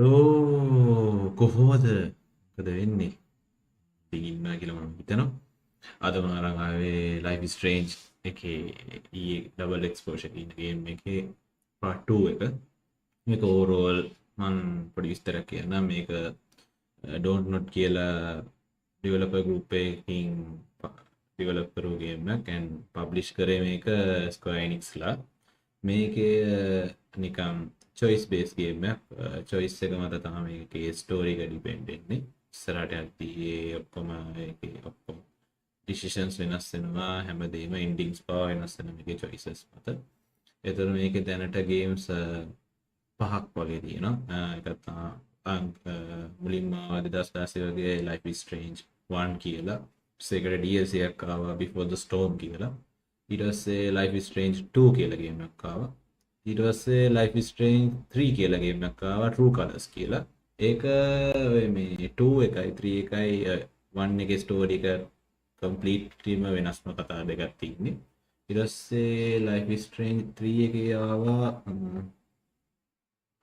Hello කොහොමද මොකද වෙන්නේ ඉතින් ඉන්නවා කියලා මම හිතනවා අද මම අරන් ආවේ Life is Strange එකේ ඊයේ ඩබල් එක්ස්පෝෂර් කියන ගේම් එකේ part 2 එක මේක ඕවරෝල් මම පොඩි විස්තරයක් කියන්නම් මේක don't not කියලා developer group එකකින් developer ගේම් එකක් and publish කරේ මේක Square Enix ලා මේකේ නිකම් choice based game එකක් choice එක මත තමයි මේකේ story එක depend වෙන්නේ ඉස්සරහට යද්දී ඔක්කොම ඒකේ ඔක්කොම decisions වෙනස් වෙනවා හැමදේම endings පාව වෙනස් වෙන මේකේ choices මත ඒතර මේකේ දැනට games පහක් වගේ තියෙනවා එකක් මුලින්ම 2016 වගේ Life is Strange 1 කියලා ඒකට DLC එකක් ආවා Before the Storm කියලා ඊට පස්සේ Life is Strange 2 කියලා ගේම් එකක් ආවා ඊට පස්සේ Life is Strange 3 කියලා ගේම් එකක් ආවා True Colors කියලා ඒක මේ 2 එකයි 3 එකයි 1 එකේ ස්ටෝරි එක කම්ප්ලීට්ලිම වෙනස්ම කතා දෙකක් තියෙන්නේ ඊට පස්සේ Life is Strange 3 එකේ ආවා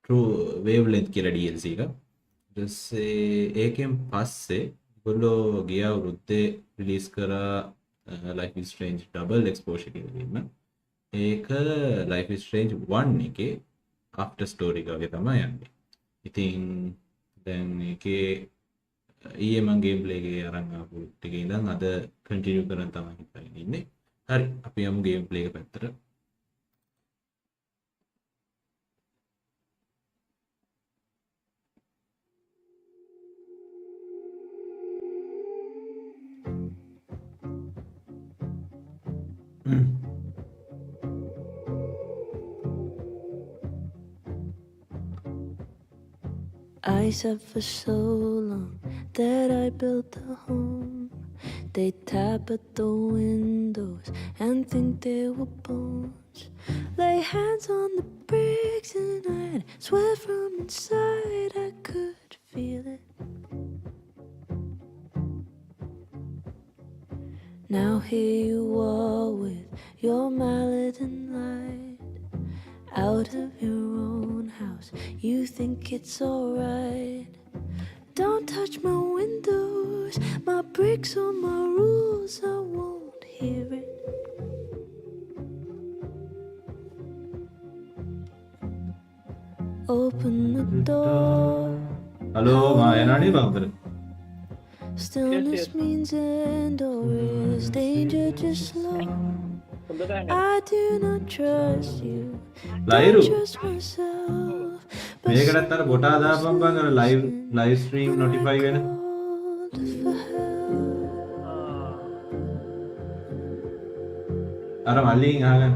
True Wavelength කියලා DLC එක ඊට පස්සේ ඒකෙන් පස්සේ ඒගොල්ලෝ ගිය අවුරුද්දේ රිලීස් කරා Life is Strange double exposure කියලා ගේම් ඒක Life is Strange 1 එකේ after story එක වගේ තමයි යන්නේ. ඉතින් දැන් ඒකේ ඊයේ මම ගේම් ප්ලේ එකේ අරන් ආපු ටිකේ ඉඳන් අද කන්ටිනියු කරන් තමයි හිතගෙන ඉන්නේ. හරි අපි යමු ගේම් ප්ලේ එක පැත්තට. I said for so long that I built a home. They tap at the windows and think they were bones. Lay hands on the bricks and I'd swear from inside I could feel it. Now here you are with your mallet and light. Out of your own house, you think it's alright. Don't touch my windows, my bricks or my rules, I won't hear it. Open the door. Hello, ma enani bangara. Stillness means end or is danger just slow. I do not trust you. Lairu. Don't trust myself. මේකටත් අර බොටා දාපම් බං අර live stream notify වෙන. අර මල්ලින් අහගන්න.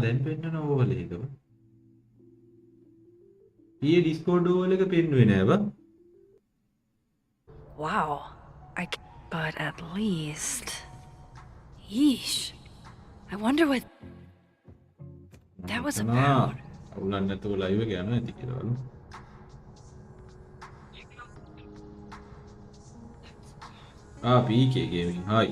දැන් පෙන්නන ඕවල එකව. ඊයේ Discord ඕවල එක පෙන්නුවේ නෑ බං. Wow, but at least. Yeesh. I wonder what that was about. අවුලක් නැතුව live එක යනවා ඇති කියලා බලමු. PK gaming. Hi.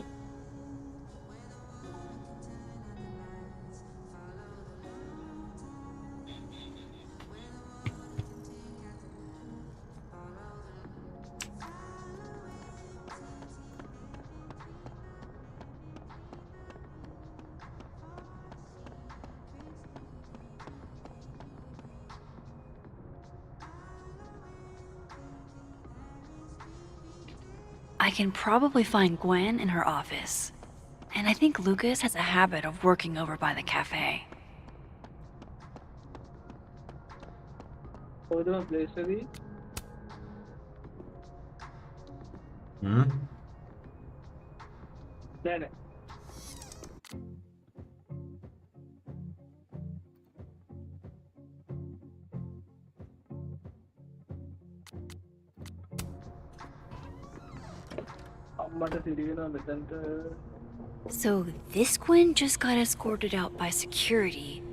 I can probably find Gwen in her office. And I think Lucas has a habit of working over by the cafe. So this Gwen just got escorted out by security,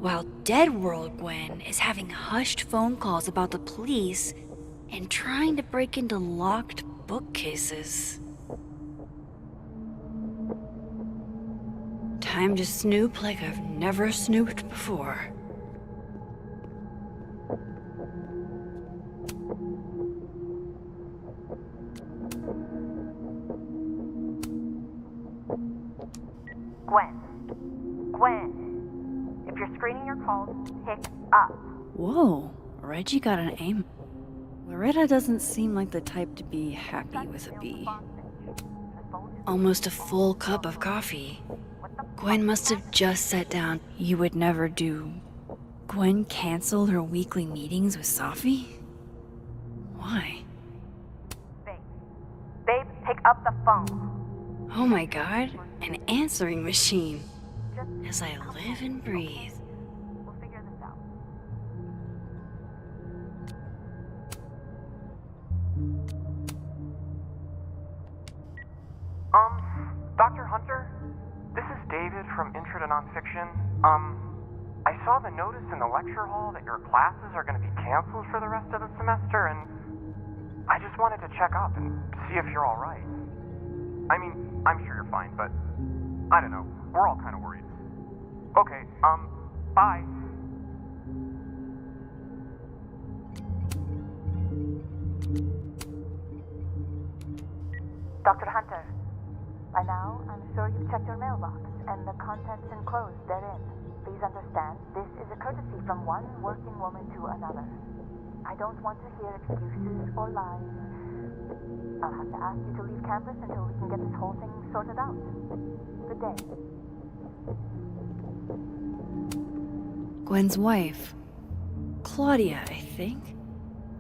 while Dead World Gwen is having hushed phone calls about the police and trying to break into locked bookcases. Time to snoop like I've never snooped before. Gwen. Gwen. If you're screening your calls, pick up. Whoa, Reggie got an aim. Loretta doesn't seem like the type to be happy with a bee. Almost a full cup of coffee. Gwen must have just sat down. You would never do. Gwen canceled her weekly meetings with Safi? Why? Babe, pick up the phone. Oh my god, an answering machine. As I live and breathe. We'll figure this out. Dr. Hunter? This is David from Intro to Nonfiction. I saw the notice in the lecture hall that your classes are going to be canceled for the rest of the semester, and I just wanted to check up and see if you're all right. I mean, I'm sure you're fine, but I don't know. We're all kind of worried. Okay, bye. Dr. Hunter, by now, I'm sure you've checked your mailbox and the contents enclosed therein. Please understand, this is a courtesy from one working woman to another. I don't want to hear excuses or lies. I'll have to ask you to leave campus until we can get this whole thing sorted out. Good day. Gwen's wife. Claudia, I think.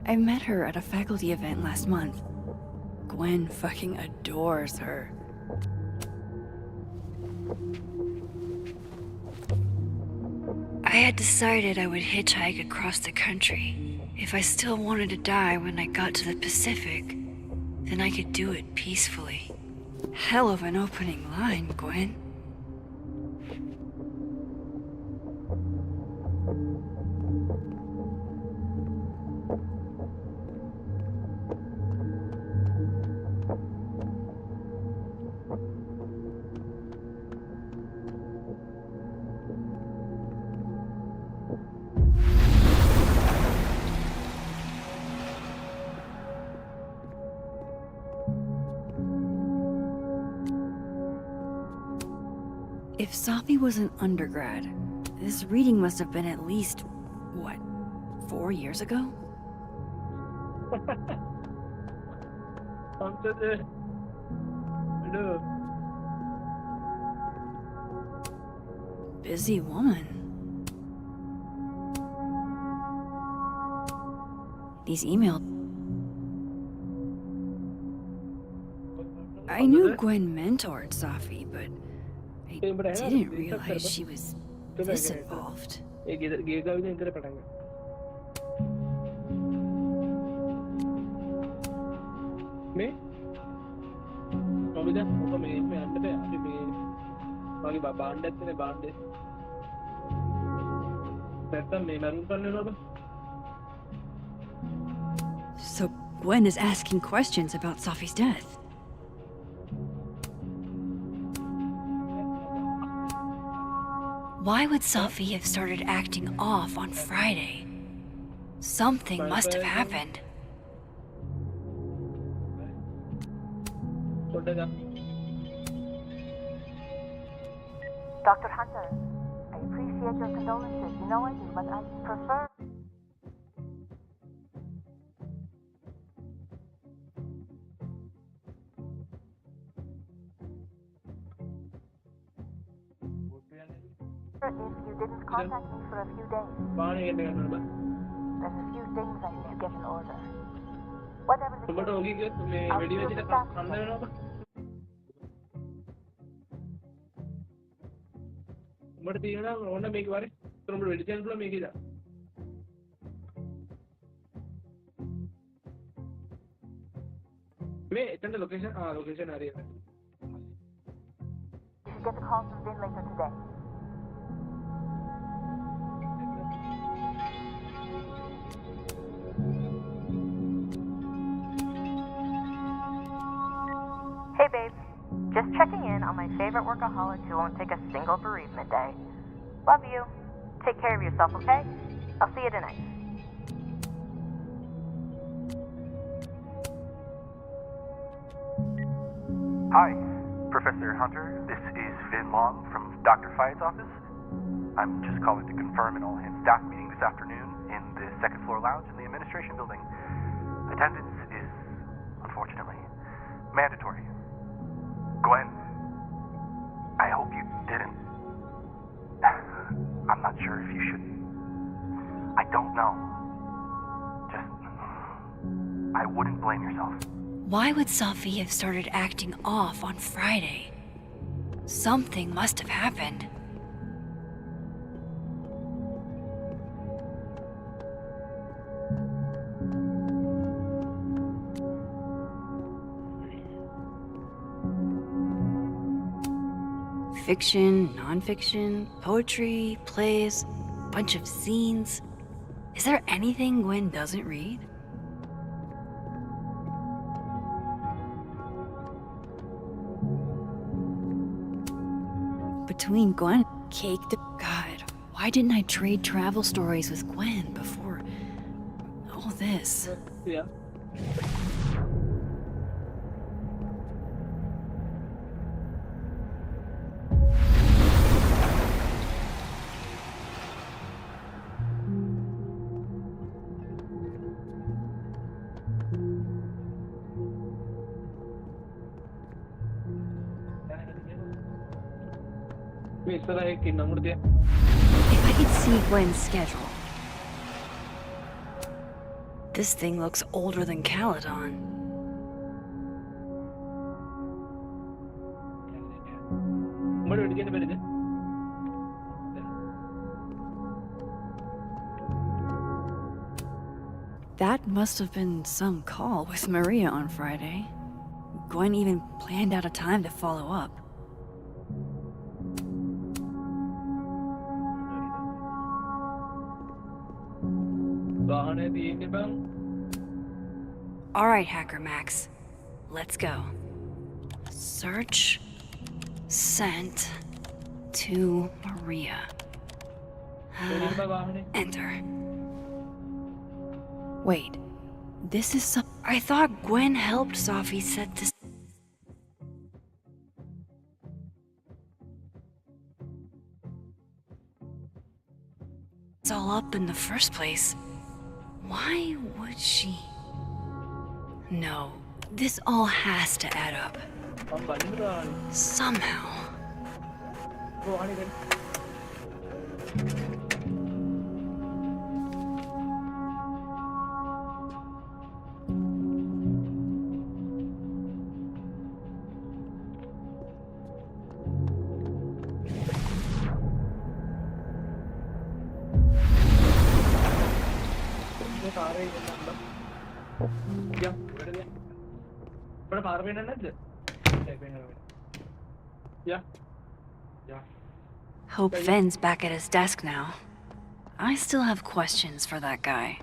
I met her at a faculty event last month. Gwen fucking adores her. I had decided I would hitchhike across the country. If I still wanted to die when I got to the Pacific, then I could do it peacefully. Hell of an opening line, Gwen. If Safi was an undergrad, this reading must have been at least, what, 4 years ago? Busy woman. These emails. I knew Gwen mentored Safi, but I didn't realize she was this involved. So Gwen is asking questions about Safi's death. Why would Safi have started acting off on Friday? Something must have happened. Dr. Hunter, I appreciate your condolences. You know I do, but I prefer... if you didn't contact me for a few days. There's a few things I need to get in order. Whatever the case, I'll see you this afternoon. You should get the call from Vin later today. Hey babe, Just checking in on my favorite workaholic who won't take a single bereavement day. Love you. Take care of yourself, okay? I'll see you tonight. Hi, Professor Hunter. This is Vin Long from Dr. Fyatt's office. I'm just calling to confirm an all-hands staff meeting this afternoon in the second floor lounge in the administration building. Attendance is, unfortunately, mandatory. Gwen, I hope you didn't. I'm not sure if you should. I don't know. Just, I wouldn't blame yourself. Why would Sophie have started acting off on Friday? Something must have happened. Fiction, nonfiction, poetry, plays, bunch of zines. Is there anything Gwen doesn't read? Between Gwen and Cake, God, why didn't I trade travel stories with Gwen before all this? Yeah. If I could see Gwen's schedule. This thing looks older than Caledon. That must have been some call with Maria on Friday. Gwen even planned out a time to follow up. Alright, Hacker Max. Let's go. Search. Sent. To Maria. Enter. Wait. This is some... I thought Gwen helped Sophie set this... It's all up in the first place. Why would she... No, this all has to add up. Somehow. Hope Finn's back at his desk now. I still have questions for that guy.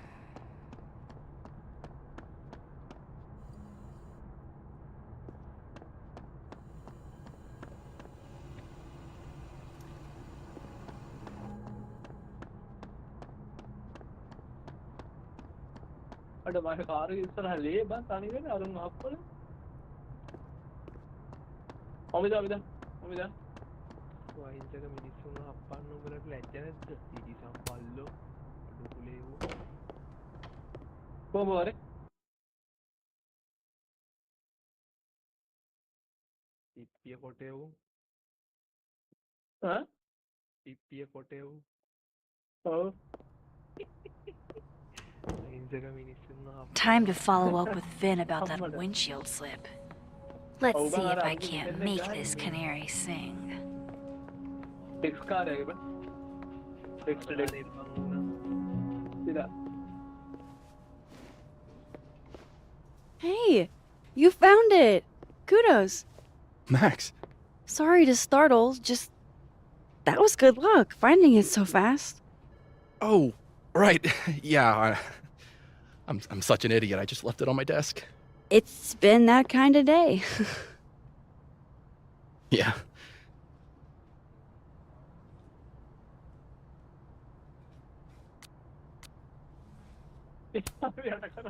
Time to follow up with Finn about that windshield slip. Let's see if I can't make this canary sing. Hey, you found it! Kudos! Max, Sorry to startle, just... That was good luck, finding it so fast. oh, right, yeah, I'm such an idiot, I just left it on my desk. It's been that kind of day. Yeah.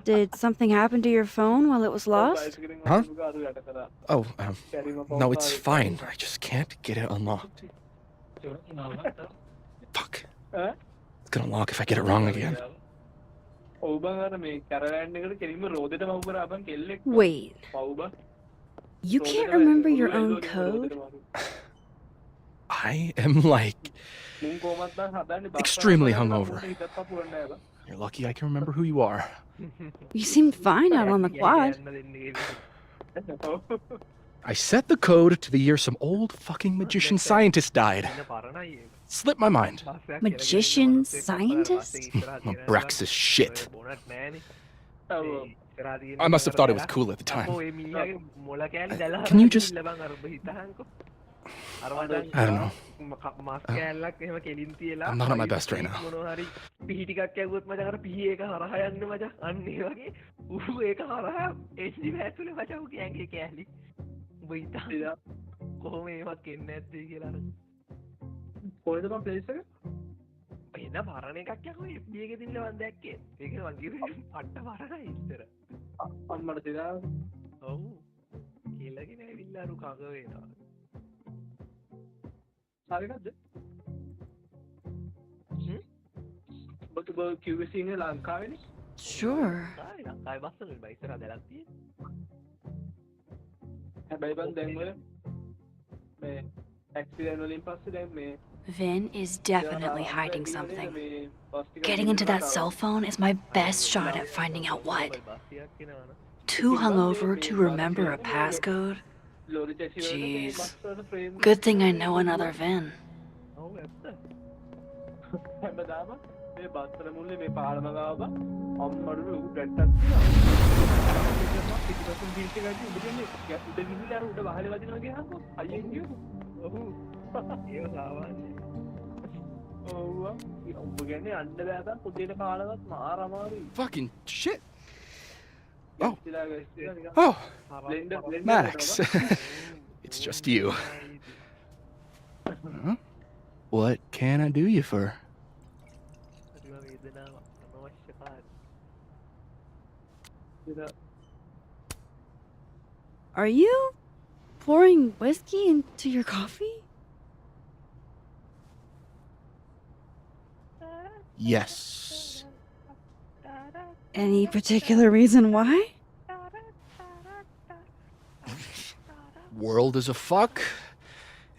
Did something happen to your phone while it was lost? Huh? Oh, no, it's fine. I just can't get it unlocked. Fuck. It's gonna lock if I get it wrong again. Wait, you can't remember your own code? I am like extremely hungover. You're lucky I can remember who you are. You seemed fine out on the quad. I set the code to the year some old fucking magician scientist died. Slipped my mind. Magician scientist? Braxis shit. I must have thought it was cool at the time. Can you just... I don't know. I'm not at my best right now. Sure. Vin is definitely hiding something. Getting into that cell phone is my best shot at finding out what. Too hungover to remember a passcode? Jeez. Good thing I know another Vin. Fucking shit. Oh. Oh. Max. It's just you. Huh? What can I do you for? Are you pouring whiskey into your coffee? Yes. Any particular reason why? World is a fuck,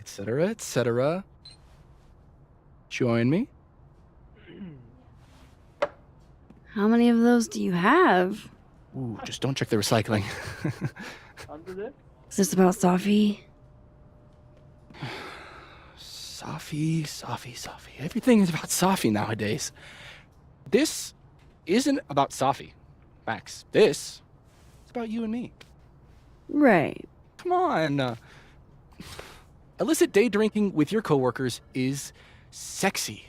etc., etc. Join me. How many of those do you have? Ooh, just don't check the recycling. Is this about Safi? Safi. Everything is about Safi nowadays. This isn't about Safi, Max. This is about you and me. Right. Come on. Illicit day drinking with your coworkers is sexy.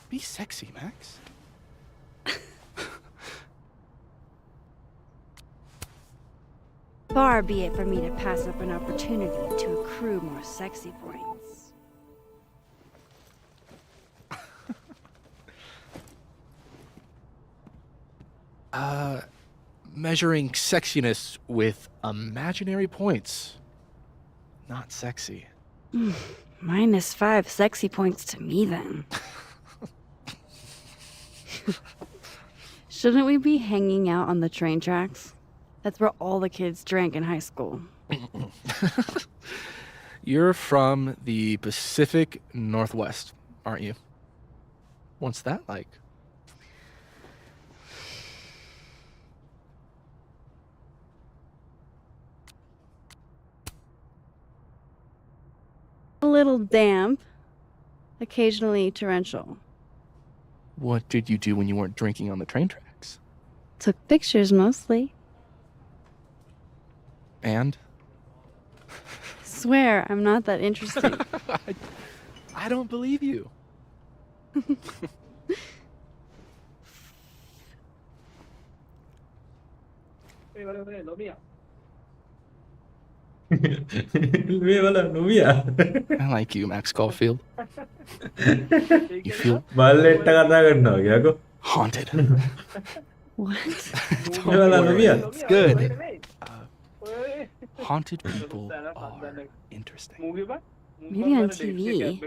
Be sexy, Max. Far be it for me to pass up an opportunity to accrue more sexy points. Measuring sexiness with imaginary points. Not sexy. -5 sexy points to me, then. Shouldn't we be hanging out on the train tracks? That's where all the kids drank in high school. You're from the Pacific Northwest, aren't you? What's that like? A little damp, occasionally torrential. What did you do when you weren't drinking on the train tracks? Took pictures mostly. And? Swear, I'm not that interesting. I don't believe you. මේ වල නොවියා. I like you, Max Caulfield. You feel බල්ලෙට්ට කතා කරනවා කියකෝ. haunted. What? Don't Well, worry. yeah. It's good. Haunted people are interesting. Maybe on TV.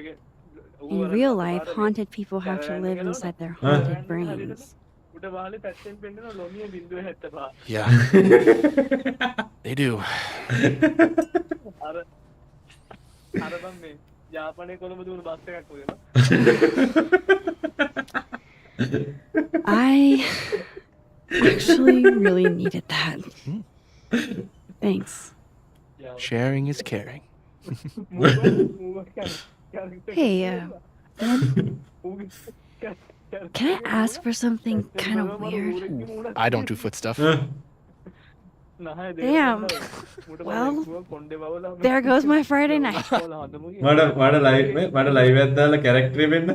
In real life, haunted people have to live inside their haunted brains. Yeah, they do. I actually really needed that. Thanks. Sharing is caring. Hey, can I ask for something kind of weird? I don't do foot stuff. Damn. Well, there goes my Friday night. මට live එකක් දාලා character වෙන්න.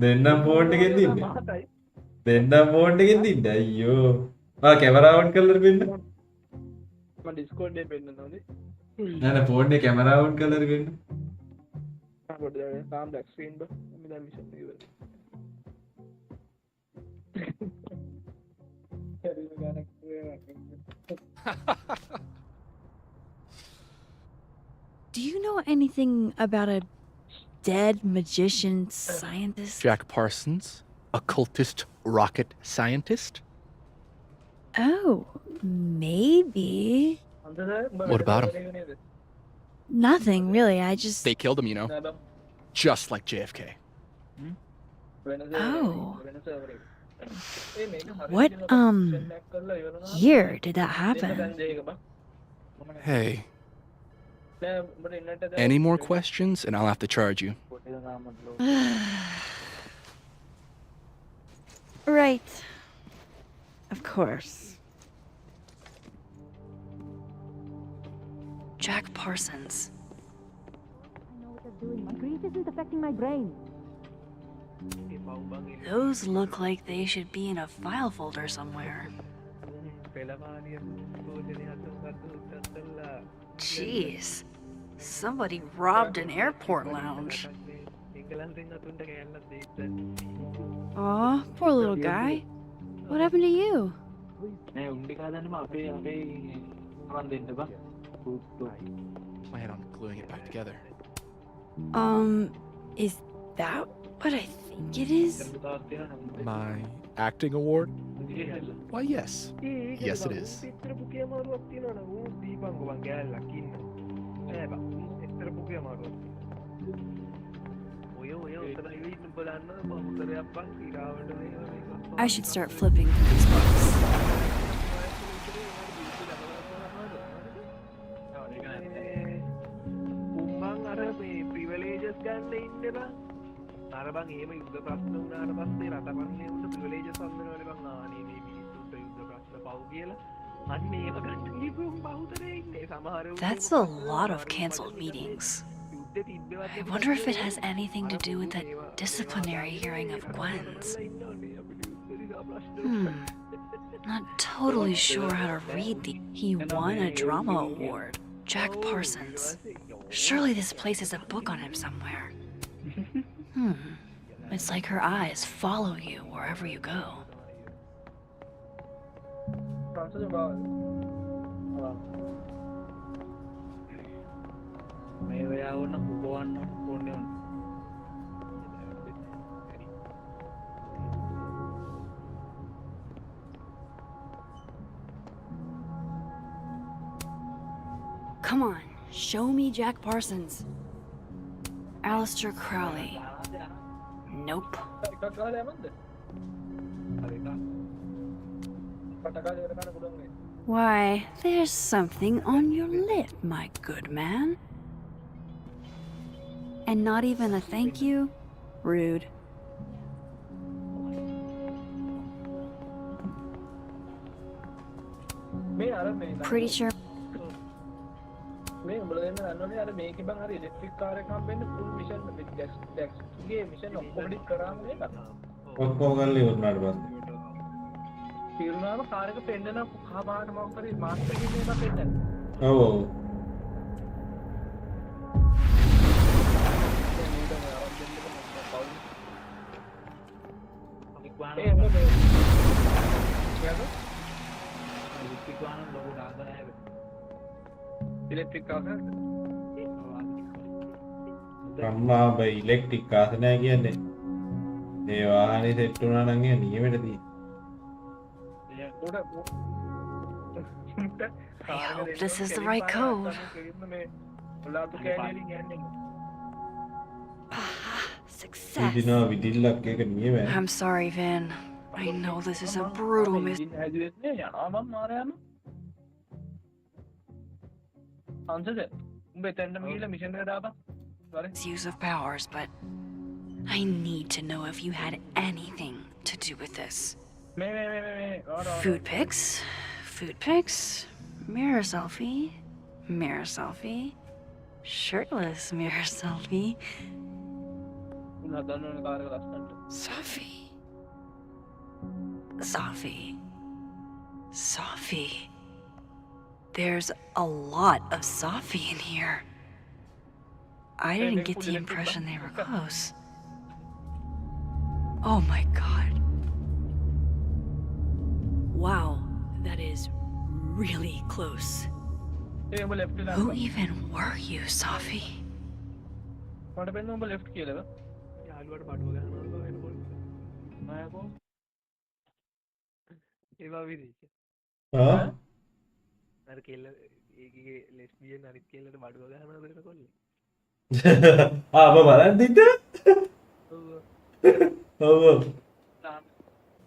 දෙන්නම් phone එකෙන් දින්න. දෙන්නම් phone එකෙන් දින්න. අයියෝ. මම කැමරාව ඔන් කරලා වෙන්න. මම ඩිස්කෝඩ් එකේ පෙන්නනවානේ. නෑ නෑ ෆෝන් එකේ කැමරාව ඔන් කරලා වෙන්න. පොඩ්ඩක් දැන් කාම් බෑක් ස්ක්‍රීන් බා. මම දැන් මිෂන් එක ඉවරයි. Do you know anything about a dead magician scientist? Jack Parsons, occultist rocket scientist. Oh, maybe. What about him? Nothing really. I just. They killed him, you know, just like JFK. Oh. What year did that happen? Hey, any more questions and I'll have to charge you. Right. Of course. Jack Parsons. Grief isn't affecting my brain. Those look like they should be in a file folder somewhere. Jeez. Somebody robbed an airport lounge. Aw, poor little guy. What happened to you? Plan on gluing it back together. Is that what I think it is? My acting award? Why, yes. Yes, it is. I should start flipping through these books. That's a lot of canceled meetings. I wonder if it has anything to do with that disciplinary hearing of Gwen's. Not totally sure how to read the... He won a drama award. Jack Parsons. Surely this place has a book on him somewhere. It's like her eyes follow you wherever you go. Come on, show me Jack Parsons. Alistair Crowley. Nope. Why, there's something on your lip, my good man. And not even a thank you? Rude. Pretty sure. ඔක්කොම කරලා ඉවරනාට පස්සේ තීරණාව car එක පෙන්නන කහ පාට මොකක් හරි master එකකින් මේක පෙන්නන. ඔව්. ඉලෙක්ට්‍රික් කාර් අම්මා බයි ඉලෙක්ට්‍රික් කාස නැහැ කියන්නේ. ඒ වාහනේ සෙට් වුණා නම් ඒ නියමෙට තියෙන. I hope this is the right code. Success. ඉදිනවා විදිල්ලක් එක නියමයි. I'm sorry, Vin. I know this is a brutal misuse of powers, but I need to know if you had anything to do with this. Food pics, mirror selfie, shirtless mirror selfie. Sophie. There's a lot of Sophie in here. I didn't get the impression they were close. Oh my god. Wow, that is really close. Who even were you, Sophie? හා? ආ ඔබ බලන්දිද? ඔව්.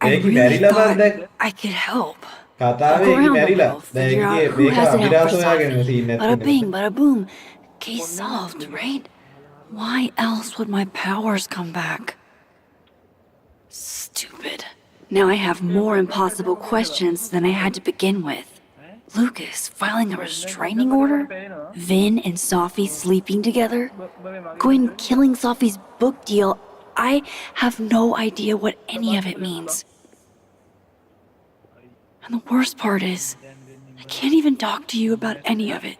I ඒකි really මැරිලා මන් thought දැන් I could help. කතාවේ Go ඒකි around the මැරිලා. world, දැන් figure out ඒකේ who මේක has an help අභිලාෂ for හොයාගෙන Sophie. සීන් Bada එකක්. bing, bada boom. Case solved, right? Why else would my powers come back? Stupid. Now I have more impossible questions than I had to begin with. Lucas filing a restraining order? Vin and Sophie sleeping together? Gwen killing Sophie's book deal? I have no idea what any of it means. And the worst part is, I can't even talk to you about any of it.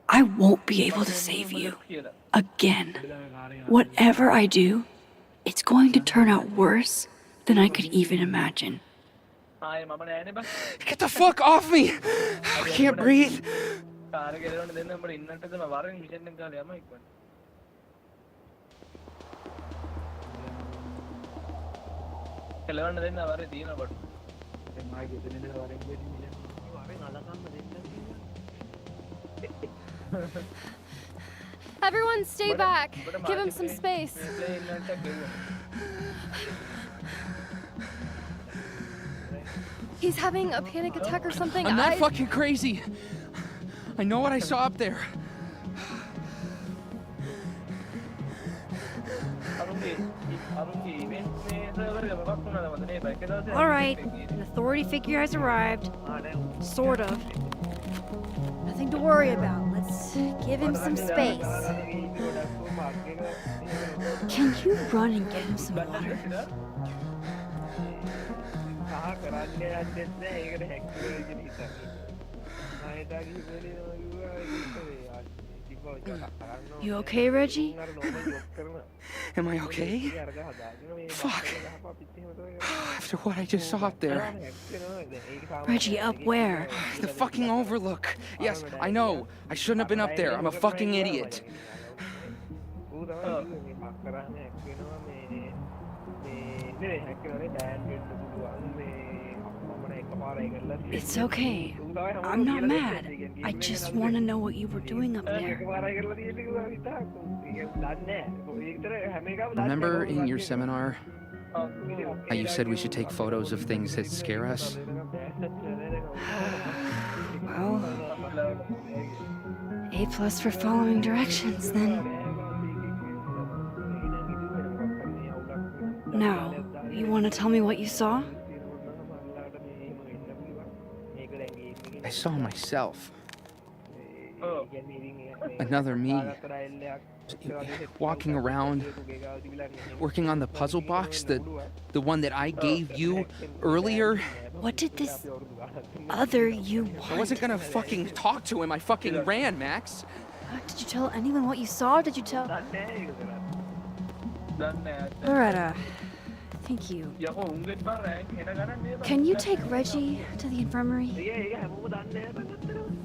I won't be able to save you. Again. Whatever I do, it's going to turn out worse than I could even imagine. Get the fuck off me! I can't breathe. Everyone stay back. Give him some space. He's having a panic attack or something. I'm not fucking crazy. I know what I saw up there. All right, an authority figure has arrived. Sort of. Nothing to worry about. Let's give him some space. Can you run and get him some water? You okay, Reggie? Am I okay? Fuck. After what I just saw up there. Reggie, up where? The fucking overlook. Yes, I know. I shouldn't have been up there. I'm a fucking idiot. It's okay. I'm not mad. I just want to know what you were doing up there. Remember in your seminar how you said we should take photos of things that scare us? Well, A+ for following directions, then. Now, you want to tell me what you saw? I saw myself. Another me. Walking around, working on the puzzle box, the one that I gave you earlier. What did this other you want? I wasn't gonna fucking talk to him. I fucking ran, Max. Did you tell anyone what you saw? Did you tell... Loretta, thank you. Can you take Reggie to the infirmary?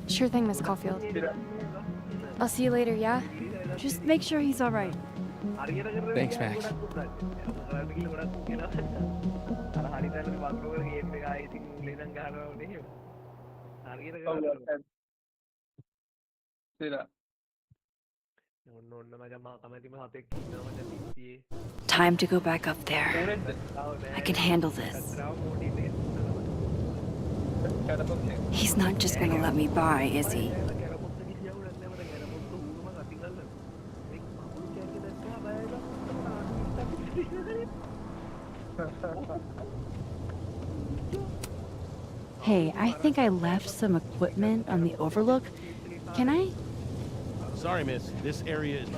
Sure thing, Miss Caulfield. I'll see you later, yeah? Just make sure he's all right. Thanks, Max. Time to go back up there. I can handle this. He's not just gonna let me by, is he? Hey, I think I left some equipment on the overlook. Can I? Sorry, miss. This area is...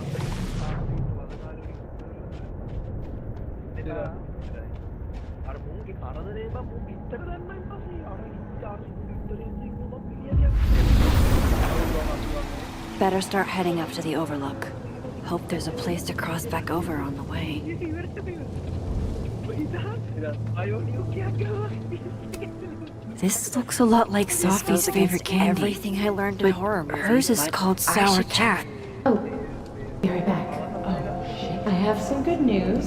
Better start heading up to the overlook. Hope there's a place to cross back over on the way. This looks a lot like Sophie's favorite candy. Everything I learned in horror movies. Hers is called Sour Cat. Oh, be right back. Oh, shit. I have some good news.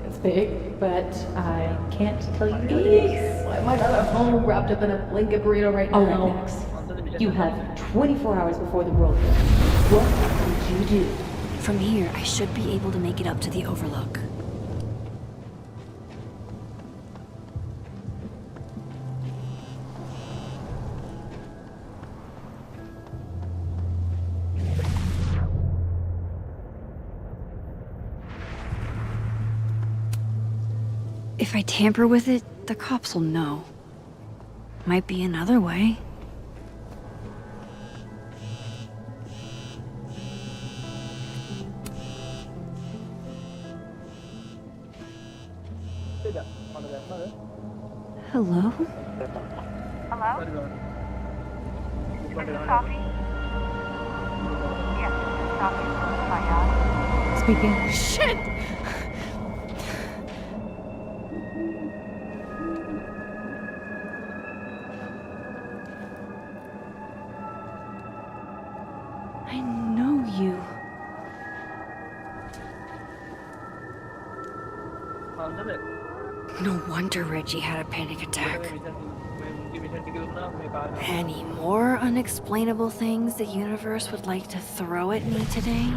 It's big, but I can't tell you what it is. I might not have home wrapped up in a blanket burrito right now. All right, Max. You have 24 hours before the world ends. What would you do? From here, I should be able to make it up to the overlook. If I tamper with it, the cops will know. Might be another way. Hello? Hello? This is Sophie? Yes, this is Sophie from Fayad. Speaking. Shit! I know you. No wonder Reggie had a panic attack. Any more unexplainable things the universe would like to throw at me today?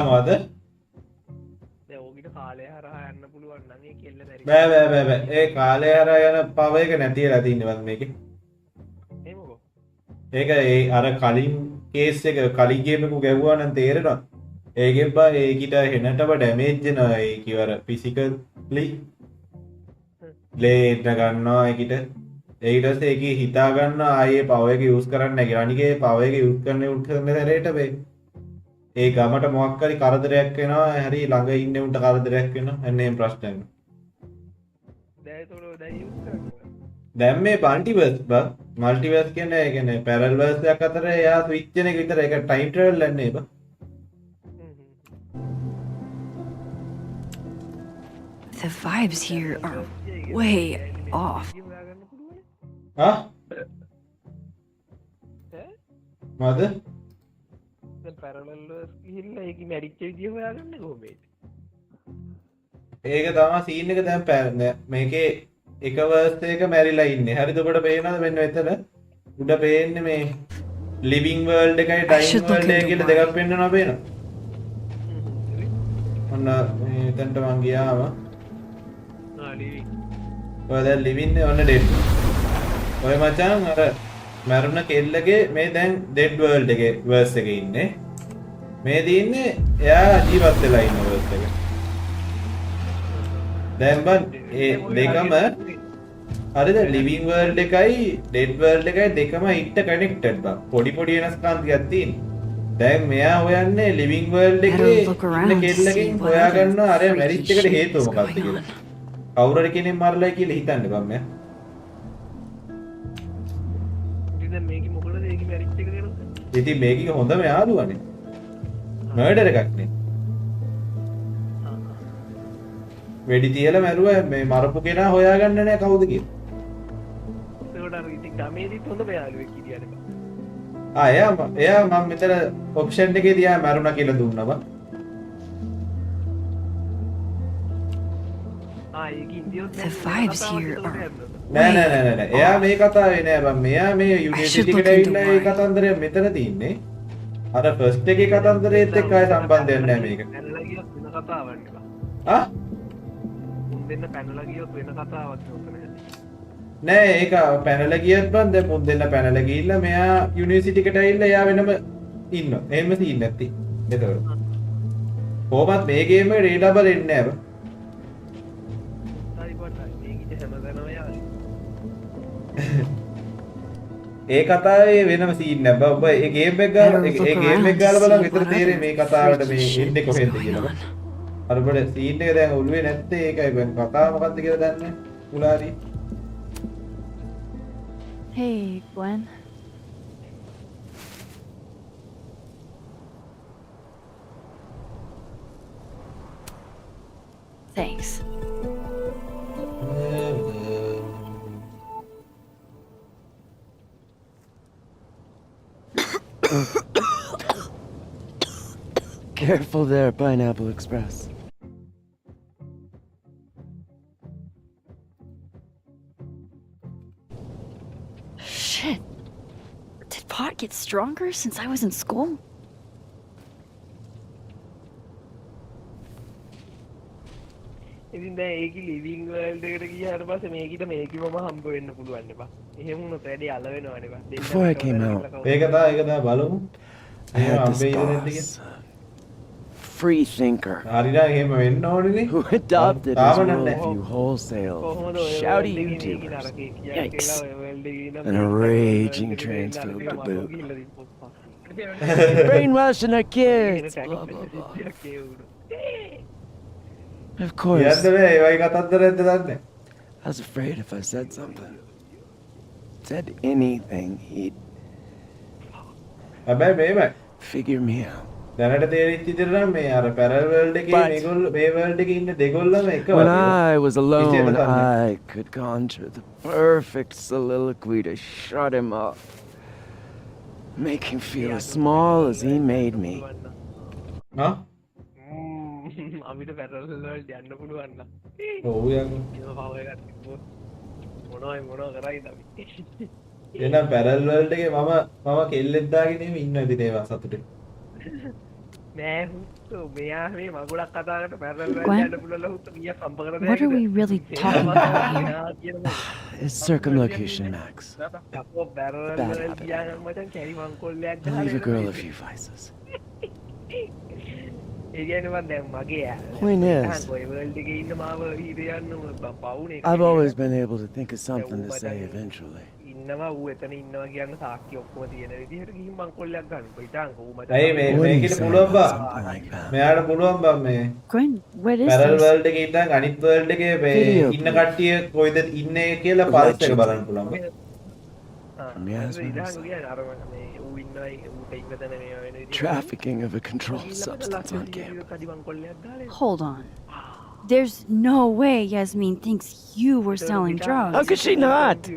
මොකද? බෑ. ඒ කාලය හරහා යන පව එක නැතිලා තින්නවත් මේකේ. ඒක ඒ අර කලින් කේස් එක කලින් ගේම් එක ගැව්වා නම් තේරෙනවා. ඒකෙන් බා ඒකිට හෙනටම ඩැමේජ් වෙනවා ඒ කිවර ෆිසිකලි. ලේට් ගන්නවා ඒකිට. ඊට පස්සේ ඒකේ හිතා ගන්නවා ආයේ පව එක යූස් කරන්න නැහැ කියලා. අනිකේ පව එක යූස් කරන සැරේට මේ ඒ ගමට මොකක් හරි කරදරයක් වෙනවා හරි ළඟ ඉන්න උන්ට කරදරයක් වෙනවා එන්න එහෙම ප්‍රශ්න වෙනවා දැන් මේ මල්ටිවර්ස් බා මල්ටිවර්ස් කියන්නේ ඒ කියන්නේ පැරලල් වර්ස් එකක් අතර එයා ස්විච් වෙන එක විතර ඒක ටයිම් ට්‍රැවල් යන්නේ බා The vibes here are way off. හා මොකද ඒක තමයි සීන් එක දැන් මේකේ එක වර්ස් එක මැරිලා ඉන්නේ. හරිද ඔබට පේනවද මෙන්න මෙතන උඩ පේන්නේ මේ ලිවිං වර්ල්ඩ් එකයි ඩයින් වර්ල්ඩ් එකයි කියලා දෙකක් පෙන්නනවා පේනවා. ඔන්න මේ එතනට මං ගියාම ඔය දැන් ලිවින්නේ ඔන්න ඩෙඩ්. ඔය මචං අර මරුණ කෙල්ලගේ මේ දැන් ඩෙඩ් වර්ල්ඩ් එකේ වර්ස් එකේ ඉන්නේ. මේ දින්නේ එයා ජීවත් වෙලා ඉන්න වර්ස් එකේ. දැන් බන් ඒ දෙකම හරිද ලිවිං වර්ල්ඩ් එකයි ඩෙඩ් වර්ල්ඩ් එකයි දෙකම ඉන්ටර් කනෙක්ටඩ් බං. පොඩි වෙනස්කම් ටිකක් තියෙනවා. දැන් මෙයා හොයන්නේ ලිවිං වර්ල්ඩ් එකේ ඉන්න කෙල්ලකින් හොයාගන්නවා අර මැරිච් එකට හේතුව මොකක්ද කියලා. කවුරු හරි කෙනෙක් මරලා කියලා හිතන්න බං මෙයා. ඉතින් මේකේ මොකටද ඒකේ මැරිච් එක කරන්නේ? ඉතින් මේකේ හොඳම යාළුවානේ. මර්ඩර් එකක් නේ. වෙඩි තියලා මැරුවා මේ මරපු කෙනා හොයාගන්න නෑ කවුද කියලා. ඒකට අර ඉතින් ගමේදීත් හොඳම යාළුවෙක් හිටියානේ බං. එයා මම මෙතන ඔප්ෂන් එකේ තියා මරුණා කියලා දුන්නා බං. The vibes here are. නෑ. එයා මේ කතාවේ නෑ බං. මෙයා මේ යුනිවර්සිටි එකට ඇවිල්ලා ඒ කතන්දරය මෙතන තින්නේ. අර ෆස්ට් එකේ කතන්දරයේත් එක්ක ආය සම්බන්ධයක් නෑ මේක. පැනලා ගියොත් වෙන කතාවක් නේ බං. ආ? මුන් දෙන්න පැනලා ගියොත් වෙන කතාවක් නේ. නෑ ඒක පැනලා ගියත් බං දැන් මුන් දෙන්න පැනලා ගිහිල්ලා මෙයා යුනිවර්සිටි එකට ඇවිල්ලා එයා වෙනම ඉන්නවා. එහෙම සීන් නැති. එතකොට. කොහොමත් මේ ගේම් එකේ රීඩබල් එන්නේ නෑ බං. ඒ කතාවේ වෙනම සීන් නෑ බං. ඔබ ඒ ගේම් එක ගාලා ඒ ගේම් එක ගාලා බලන්න විතර තේරෙන්නේ මේ කතාවට මේ එන්නේ කොහෙන්ද කියලා. අර බඩ සීන් එක දැන් ඔළුවේ නැත්තේ ඒකයි බං. කතාව මොකද්ද කියලා දන්නේ උලාරි. Hey, Gwen. Thanks. Careful there, Pineapple Express. Shit. Did pot get stronger since I was in school? ඉතින් දැන් ඒකේ ලිවිං වර්ල්ඩ් එකට ගියාට පස්සේ මේකිට මම හම්බ වෙන්න පුළුවන් නේ බං. එහෙම වුණොත් වැඩි අල වෙනවනේ බං. Before I came out, ඒක තමයි බලමු. I had this boss, free thinker, හරිලා එහෙම වෙන්න ඕනේ who adopted his worldview wholesale, shouty YouTubers, yikes, and a raging trans-phobe to boot. Brainwashing our kids, blah, blah, blah. Of course, I was afraid if I said something, said anything, he'd figure me out. දැනට තේරිච්ච විදිහට නම් මේ අර පැරල් world එකේ මේගොල්ලෝ මේ world එකේ ඉන්න දෙගොල්ලම එක වගේ. When I was alone, I could conjure the perfect soliloquy to shut him up, make him feel as small as he made me. Huh? අපිට පැරල් වර්ල්ඩ් යන්න පුළුවන් නම්. ඔව් යන්න. ඒක පව එකක් තිබ්බොත් මොනවා කරයිද අපි. එහෙනම් පැරල් වර්ල්ඩ් එකේ මම කෙල්ලෙක් දාගෙන ඉන්නවා ඉතින් ඒවා සතුටේ. Gwen, what are we really talking about here? It's circumlocution, Max. Bad habit. Leave a girl a few vices. Point is, I've always been able to think of something to say eventually. ඇයි මේකට පුළුවන් බා මෙයාට පුළුවන් බා මේ Gwen, what is පැරල් this? World එකේ ඉඳන් අනිත් වර්ල්ඩ් එකේ මේ ඉන්න කට්ටිය කොයිද ඉන්නේ කියලා පල්ස් එක බලන්න පුළුවන් බා Trafficking of a controlled substance on campus. Hold on. There's no way Yasmin thinks you were selling drugs. How could she not?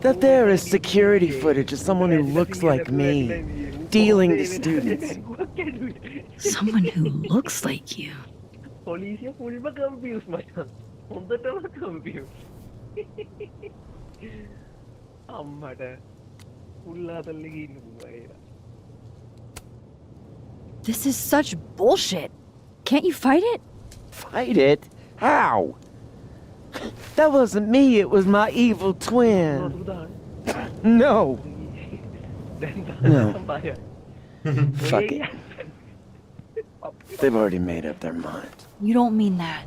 That there is security footage of someone who looks like me, dealing to students. Someone who looks like you. This is such bullshit. Can't you fight it? Fight it? How? That wasn't me, it was my evil twin. No. No. Fuck it. They've already made up their minds. You don't mean that.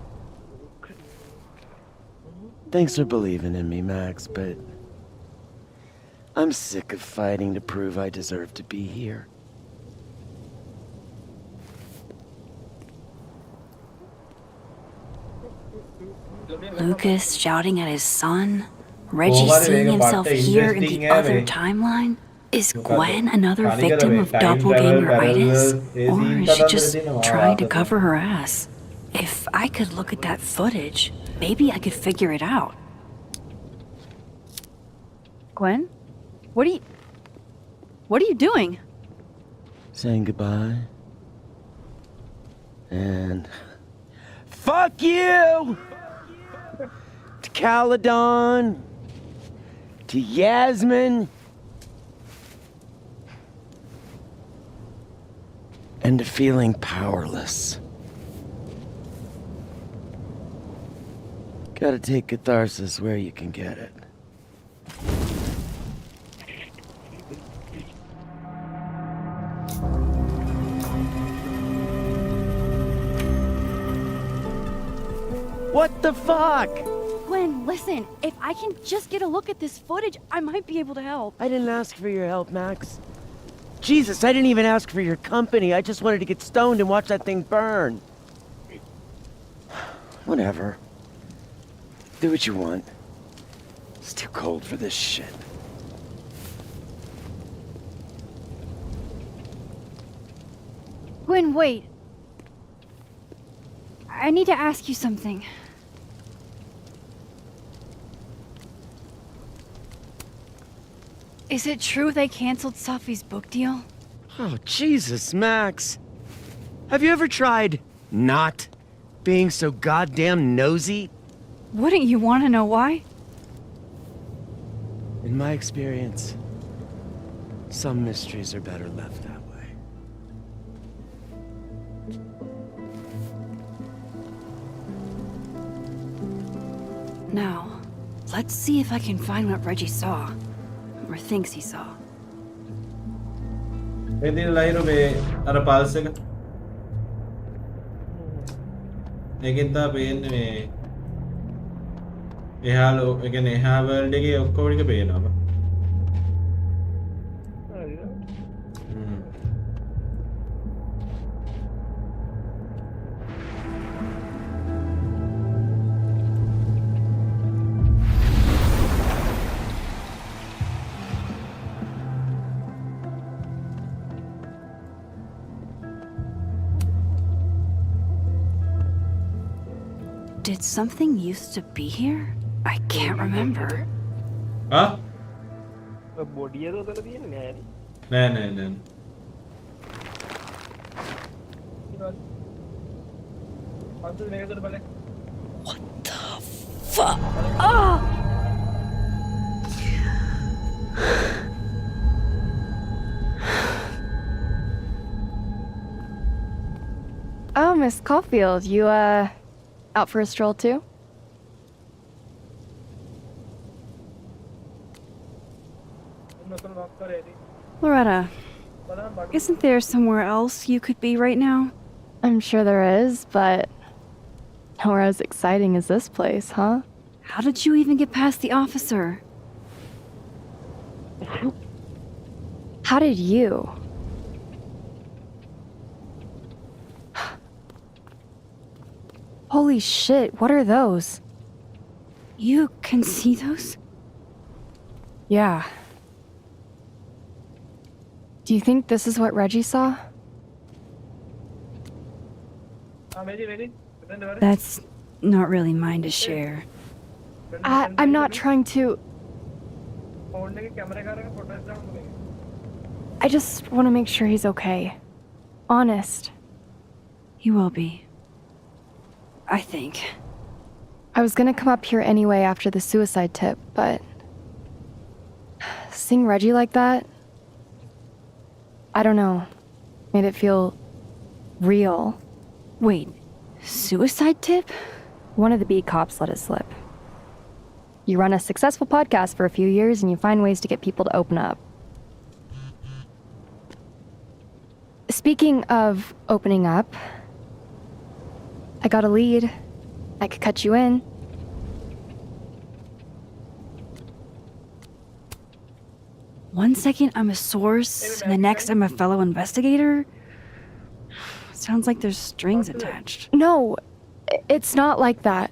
Thanks for believing in me, Max, but I'm sick of fighting to prove I deserve to be here. Lucas shouting at his son? Reggie seeing himself here in the other timeline? Is Gwen another victim of doppelganger-itis? Or is she just trying to cover her ass? If I could look at that footage, maybe I could figure it out. Gwen? What are you doing? Saying goodbye. And fuck you! To Caledon, to Yasmin, and to feeling powerless. Gotta take catharsis where you can get it. What the fuck? Gwen, listen. If I can just get a look at this footage, I might be able to help. I didn't ask for your help, Max. Jesus, I didn't even ask for your company. I just wanted to get stoned and watch that thing burn. Whatever. Do what you want. It's too cold for this shit. Gwen, wait. I need to ask you something. Is it true they canceled Safi's book deal? Oh, Jesus, Max. Have you ever tried not being so goddamn nosy? Wouldn't you want to know why? In my experience, some mysteries are better left that way. Now, let's see if I can find what Reggie saw. Or thinks he saw. ඉතින් ලයිරු මේ අර pulse එක. ඒකෙන් තමයි පේන්නේ මේ එහා ඒ කියන්නේ එහා වර්ල්ඩ් එකේ ඔක්කොම ටික පේනවා. Did something used to be here? I can't remember. Huh? බොඩිය දොතල තියෙන්නේ නෑ නෑ. What the fuck? Oh! Oh, Miss Caulfield, you, out for a stroll too? Loretta, isn't there somewhere else you could be right now? I'm sure there is, but nowhere as exciting as this place, huh? How did you even get past the officer? How did you? Holy shit, what are those? You can see those? Yeah. Do you think this is what Reggie saw? That's not really mine to share. I'm not trying to... I just want to make sure he's okay. Honest. He will be. I think. I was gonna come up here anyway after the suicide tip, but... seeing Reggie like that... I don't know. Made it feel... real. Wait, suicide tip? One of the beat cops let it slip. You run a successful podcast for a few years and you find ways to get people to open up. Speaking of opening up, I got a lead. I could cut you in. One second I'm a source, and the next I'm a fellow investigator? Sounds like there's strings attached. No, it's not like that.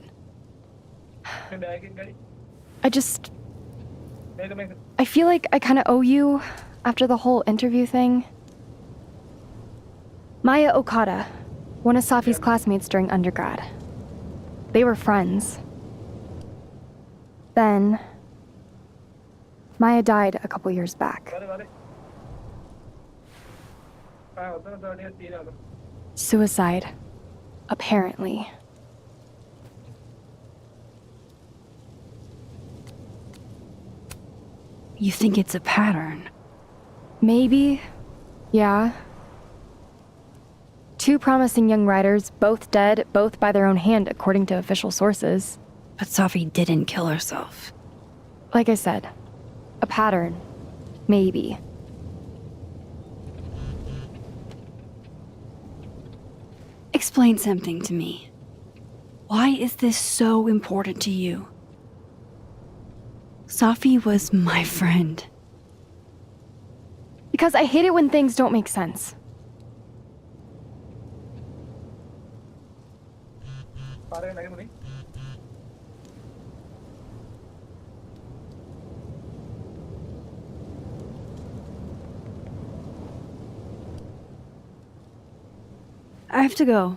I feel like I kind of owe you after the whole interview thing. Maya Okada, one of Safi's classmates during undergrad. They were friends. Then, Maya died a couple years back. Suicide, apparently. You think it's a pattern? Maybe, yeah. Two promising young writers, both dead, both by their own hand, according to official sources. But Safi didn't kill herself. Like I said, a pattern. Maybe. Explain something to me. Why is this so important to you? Safi was my friend. Because I hate it when things don't make sense. I have to go.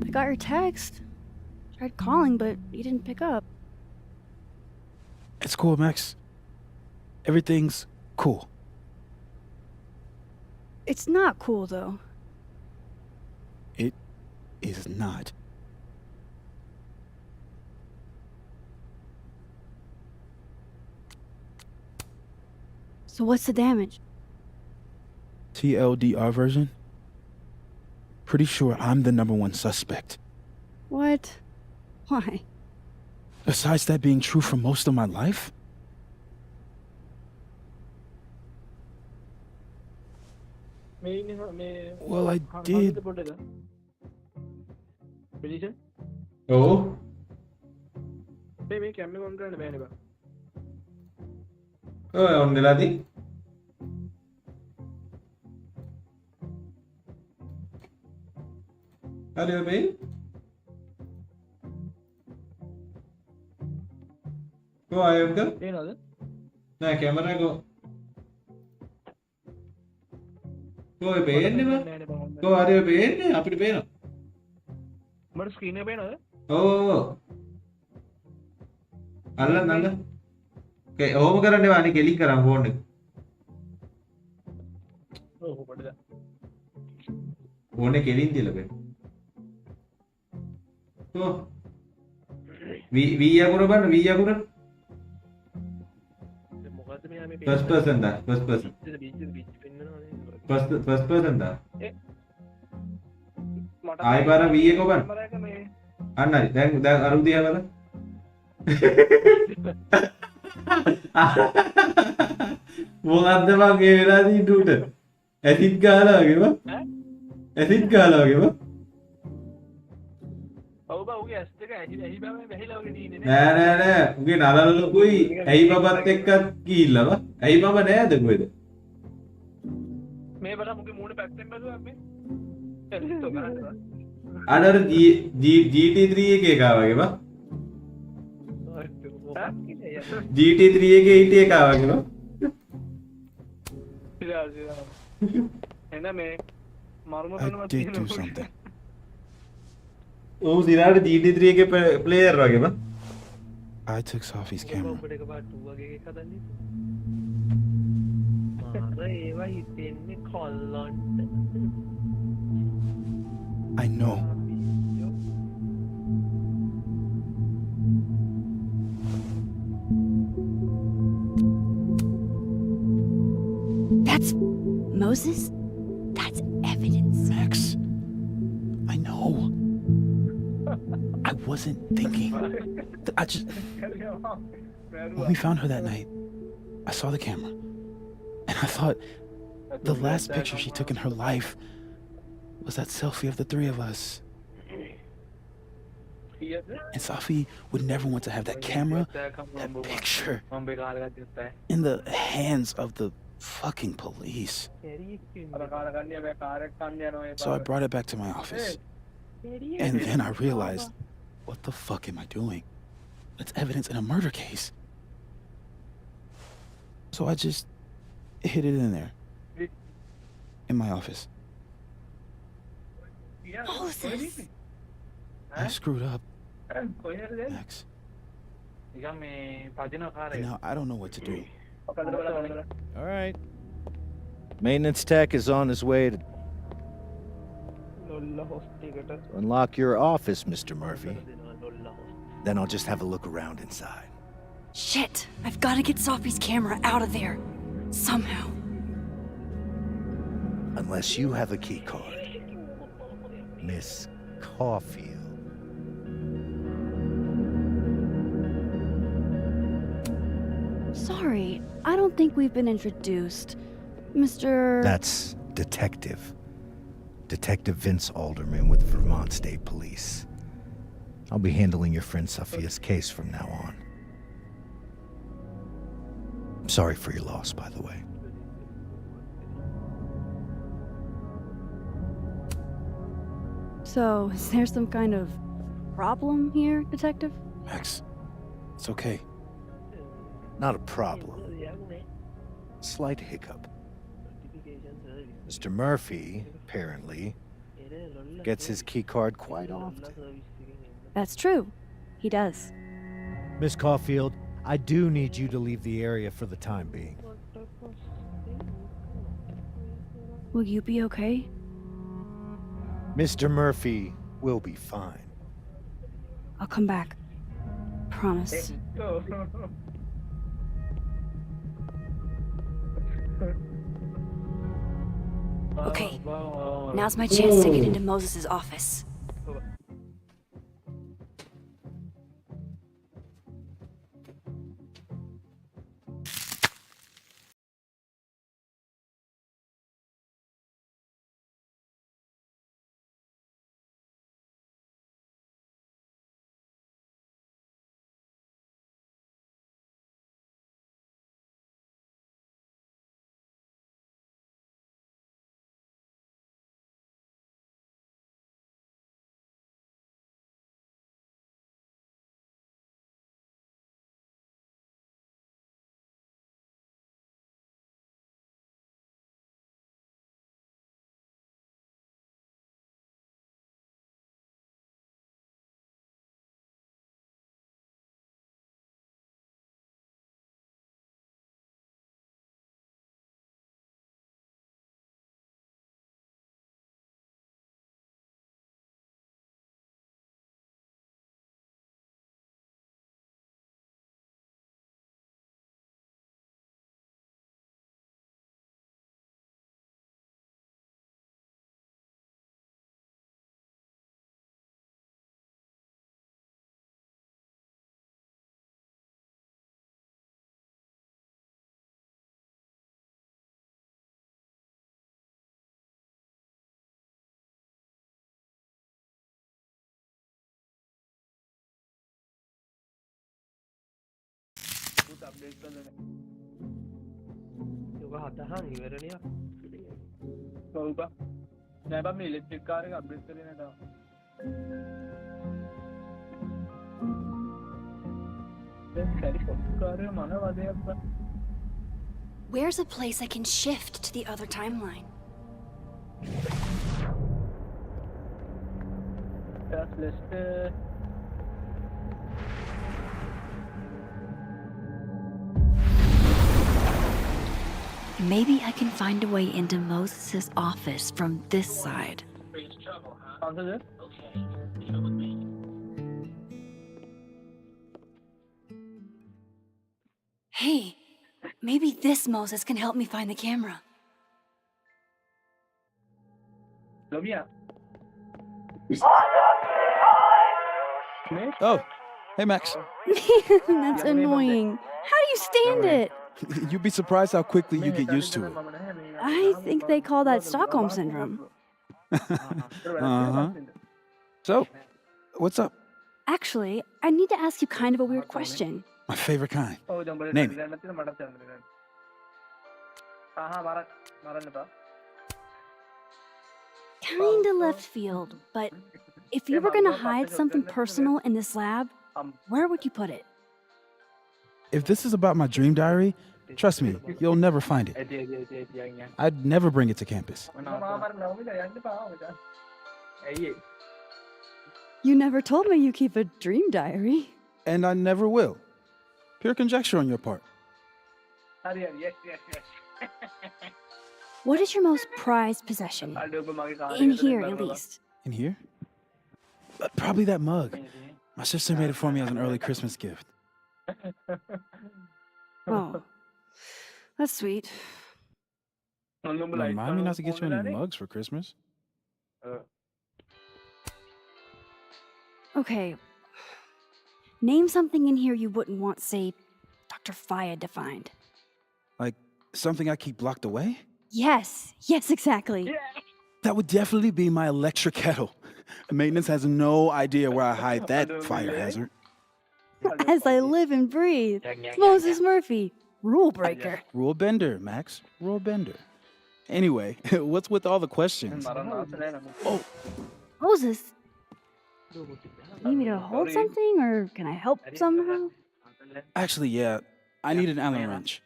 I got your text. Tried calling, but you didn't pick up. It's cool, Max. Everything's cool. It's not cool, though. It is not. So what's the damage? TLDR version? Pretty sure I'm the #1 suspect. What? Why? Besides that being true for most of my life? Well, I did. Oh? Oh, on the Hadi bebeğim. Go ayakta. Nah, kamera go. Go beğendi mi? Go hadi beğendi. Apit beğeno. මට screen එක පේනවද? Oh. අල්ලන්න. Okay, ඕම කරන්න එපා. අනික එලින් කරන් phone එක. ඔව් පොඩ්ඩක්. ෆෝන් එක එලින් තියලා බෑ. Oh. V අකුර බලන්න V අකුර. මොකද්ද මෙයා මේ First person da. First person. First person da. ආයි පාර V එක බලන්න. අන්න හරි. දැන් අර උදියා බලන්න. මොකද්ද මගේ වෙලා තියෙන්නේ ඌට? ඇසිඩ් ගහලා වගේ බා. ඇසිඩ් ගහලා වගේ බා. ඔව් බා උගේ ඇස් දෙක ඇහි බෑ වැහිලා වගේ තියෙන්නේ නෑ. උගේ නලල ලොකුයි ඇයි බබත් එක්කත් ගිහිල්ලා බා. ඇයි බබ නෑද කොහෙද? මේ බලන්න උගේ මූණ පැත්තෙන් බැලුවා මේ. අර GT3 එකේ එකා වගේ බා. GT3 එකේ හිටිය එකා වගේ නෝ. I did do something. ඌ සිරාට GT3 එකේ ප්ලේයර් වගේ බා. I took Sophie's camera. I know. That's Moses? That's evidence. Max, I know. I wasn't thinking. I just... When we found her that night, I saw the camera. And I thought the last picture she took in her life was that selfie of the three of us. And Sophie would never want to have that camera, that picture, in the hands of the fucking police. So I brought it back to my office. And then I realized, what the fuck am I doing? That's evidence in a murder case. So I just hid it in there. In my office. Moses! I screwed up, Max. And now I don't know what to do. All right. Maintenance tech is on his way to unlock your office, Mr. Murphy. Then I'll just have a look around inside. Shit! I've got to get Sophie's camera out of there. Somehow. Unless you have a key card. Miss Caulfield. Sorry, I don't think we've been introduced. Mr. That's Detective. Detective Vince Alderman with Vermont State Police. I'll be handling your friend Sophia's case from now on. I'm sorry for your loss, by the way. So, is there some kind of problem here, Detective? Max, it's okay. Not a problem. Slight hiccup. Mr. Murphy, apparently, gets his key card quite often. That's true. He does. Miss Caulfield, I do need you to leave the area for the time being. Will you be okay? Mr. Murphy will be fine. I'll come back. Promise. Okay, now's my chance to get into Moses' office. Where's a place I can shift to the other timeline? Maybe I can find a way into Moses' office from this side. Hey, maybe this Moses can help me find the camera. Oh, hey, Max. That's annoying. How do you stand it? You'd be surprised how quickly you get used to it. I think they call that Stockholm Syndrome. Uh-huh. So, what's up? Actually, I need to ask you kind of a weird question. My favorite kind. Name it. Kinda left field, but if you were gonna hide something personal in this lab, where would you put it? If this is about my dream diary, trust me, you'll never find it. I'd never bring it to campus. You never told me you keep a dream diary. And I never will. Pure conjecture on your part. What is your most prized possession? In here, at least. In here? Probably that mug. My sister made it for me as an early Christmas gift. Oh, that's sweet. Remind me not to get you any mugs for Christmas. Okay. Name something in here you wouldn't want, say, Dr. Fayed to find. Like something I keep locked away? Yes, exactly. That would definitely be my electric kettle. Maintenance has no idea where I hide that fire hazard. As I live and breathe. Moses Murphy, rule breaker. Rule bender, Max. Rule bender. Anyway, what's with all the questions? Oh, Moses, need me to hold something, or can I help somehow? actually, yeah. I need an Allen wrench.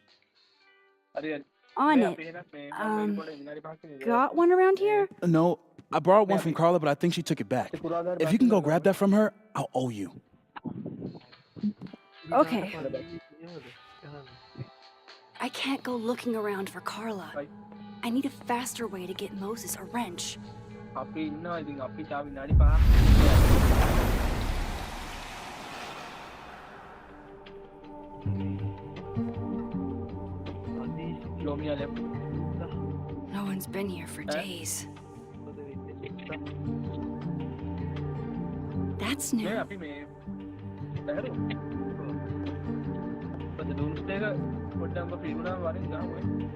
On it. Got one around here? No, I borrowed one from Carla, but I think she took it back. If you can go grab that from her, I'll owe you. Okay. I can't go looking around for Carla. I need a faster way to get Moses a wrench. No one's been here for days. That's new.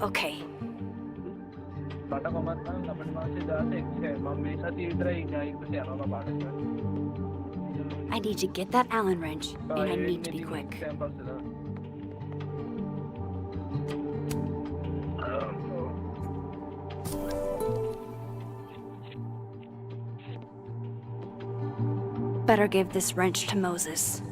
Okay. I need to get that Allen wrench, and I need to be quick. Better give this wrench to Moses.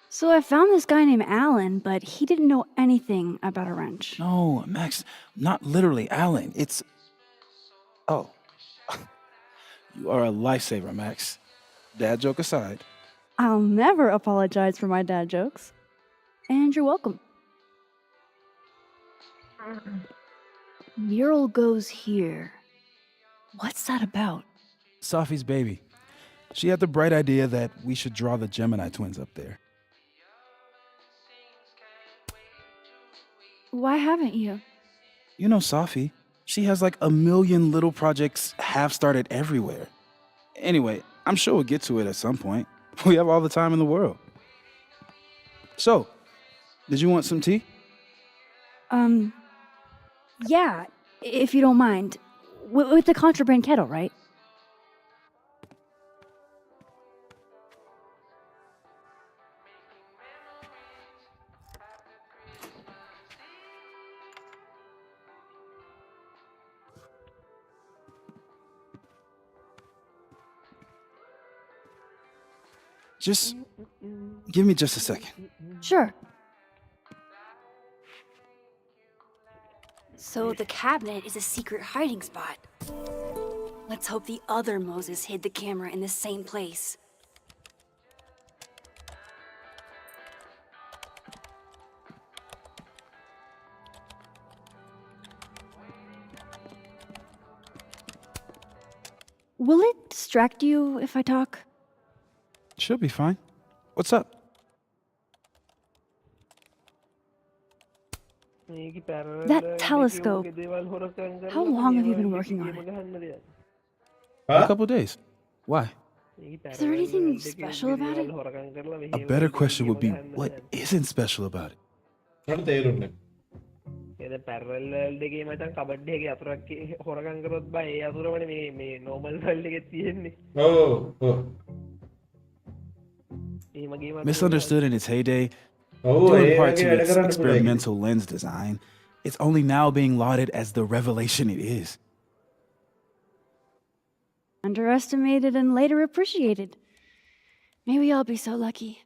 So I found this guy named Alan, but he didn't know anything about a wrench. No, Max, not literally Allen. It's... Oh. You are a lifesaver, Max. Dad joke aside. I'll never apologize for my dad jokes. And you're welcome. Mural goes here. What's that about? Safi's baby. She had the bright idea that we should draw the Gemini twins up there. Why haven't you? You know Safi. She has like a million little projects half-started everywhere. Anyway, I'm sure we'll get to it at some point. We have all the time in the world. So, did you want some tea? Yeah, if you don't mind. With the contraband kettle, right? Just give me just a second. Sure. So the cabinet is a secret hiding spot. Let's hope the other Moses hid the camera in the same place. Will it distract you if I talk? She'll be fine. What's up? That telescope. How long have you been working on it? A couple days. Why? Is there anything special about it? A better question would be, what isn't special about it? මට තේරුන්නේ. ඒ parallel world එකේ මචං cupboard එකේ අතුරක් හොරගම් කරොත් බා ඒ අතුරමනේ මේ normal world එකේ තියෙන්නේ. ඔව්. Misunderstood in its heyday, Oh, due in yeah, part to yeah, its I got experimental lens design, it's only now being lauded as the revelation it is. Underestimated and later appreciated. Maybe I'll be so lucky.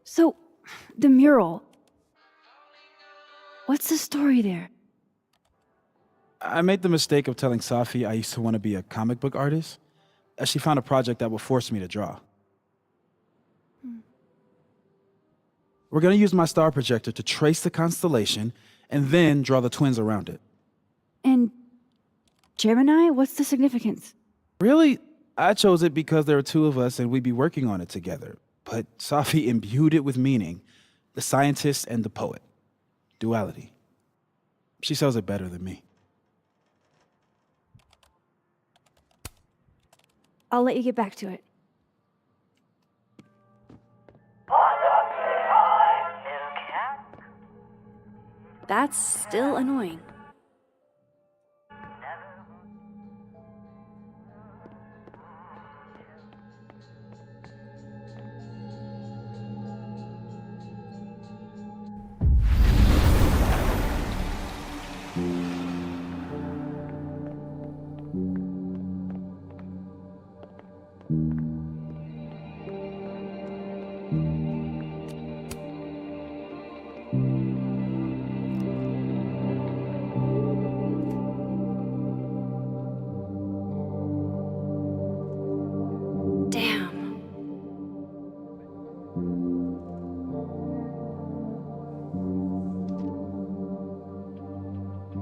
So, the mural. What's the story there? I made the mistake of telling Safi I used to want to be a comic book artist, as she found a project that would force me to draw. We're going to use my star projector to trace the constellation and then draw the twins around it. And Gemini, what's the significance? Really, I chose it because there are two of us and we'd be working on it together. But Safi imbued it with meaning, the scientist and the poet. Duality. She sells it better than me. I'll let you get back to it. That's still annoying.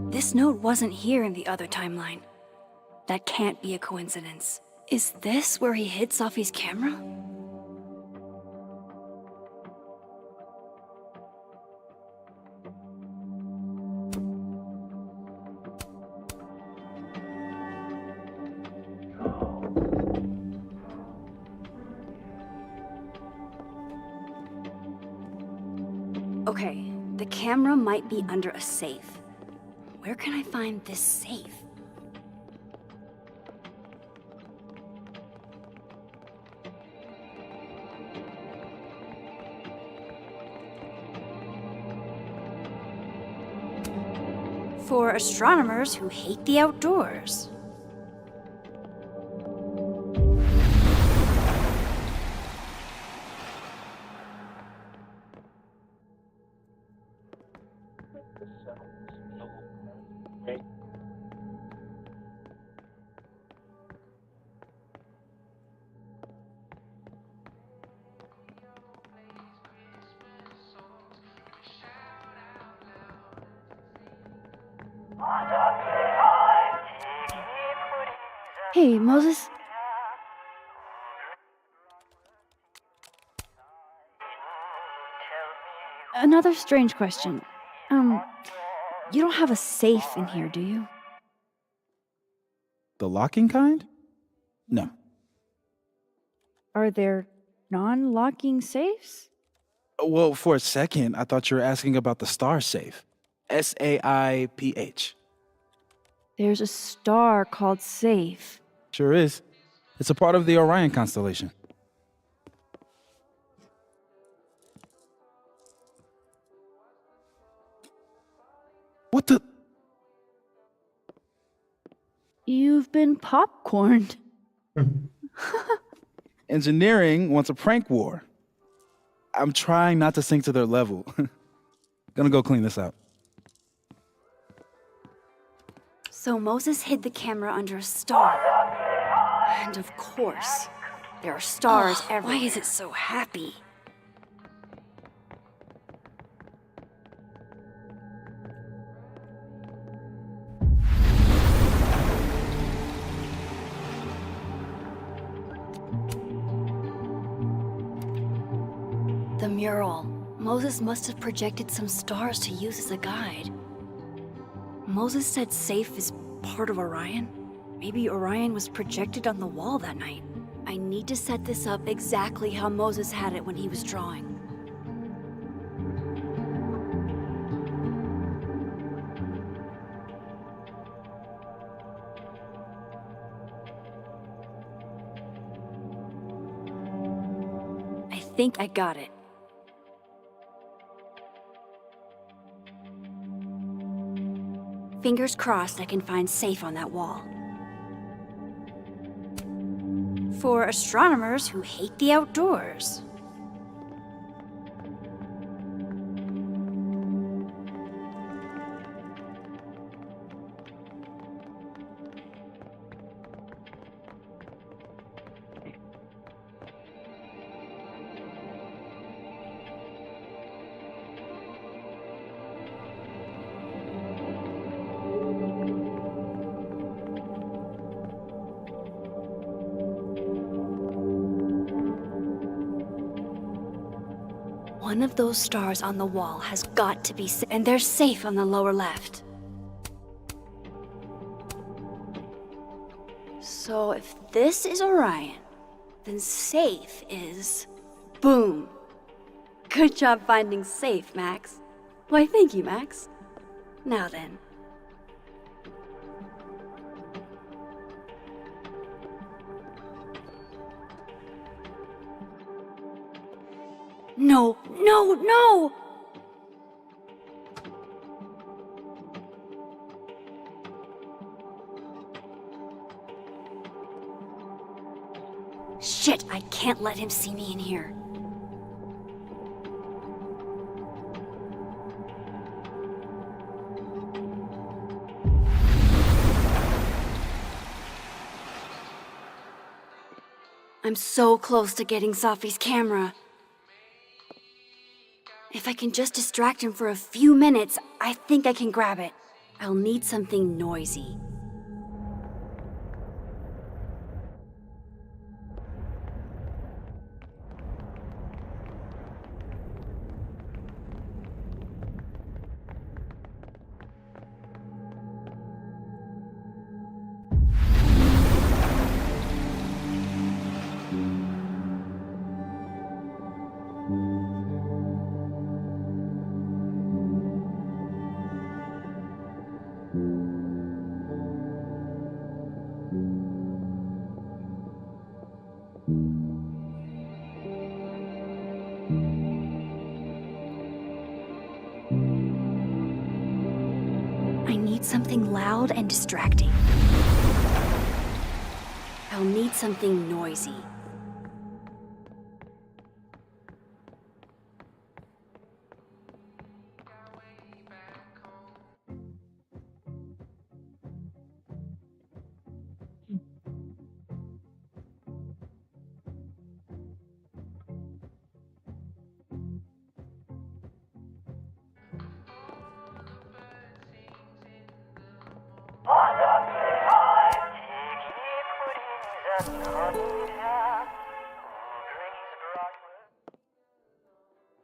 This note wasn't here in the other timeline. That can't be a coincidence. Is this where he hid Safi's camera? Okay, the camera might be under a safe. Where can I find this safe? For astronomers who hate the outdoors. Hey, Moses. Another strange question. You don't have a safe in here, do you? The locking kind? No. Are there non-locking safes? Well, for a second, I thought you were asking about the star safe. SAIPH. There's a star called Safe. Sure is. It's a part of the Orion constellation. What the? You've been popcorned. Engineering wants a prank war. I'm trying not to sink to their level. Gonna go clean this out. So Moses hid the camera under a star. And of course, there are stars everywhere. Why is it so happy? The mural. Moses must have projected some stars to use as a guide. Moses said safe is part of Orion. Maybe Orion was projected on the wall that night. I need to set this up exactly how Moses had it when he was drawing. I think I got it. Fingers crossed I can find safe on that wall. For astronomers who hate the outdoors. One of those stars on the wall has got to be and they're safe on the lower left. So if this is Orion, then safe is... boom. Good job finding safe, Max. Why, thank you, Max. Now then. No, no, no! Shit, I can't let him see me in here. I'm so close to getting Safi's camera. If I can just distract him for a few minutes, I think I can grab it. I'll need something noisy. Something loud and distracting. I'll need something noisy.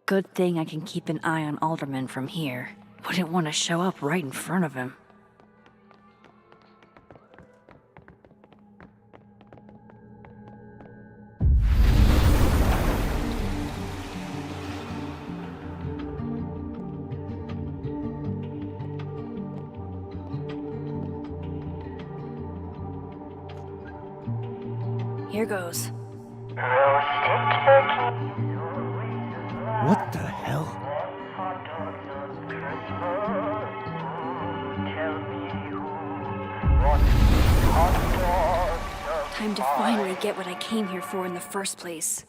Good thing I can keep an eye on Alderman from here. Wouldn't want to show up right in front of him. Here goes. What the hell? time to finally get what I came here for in the first place.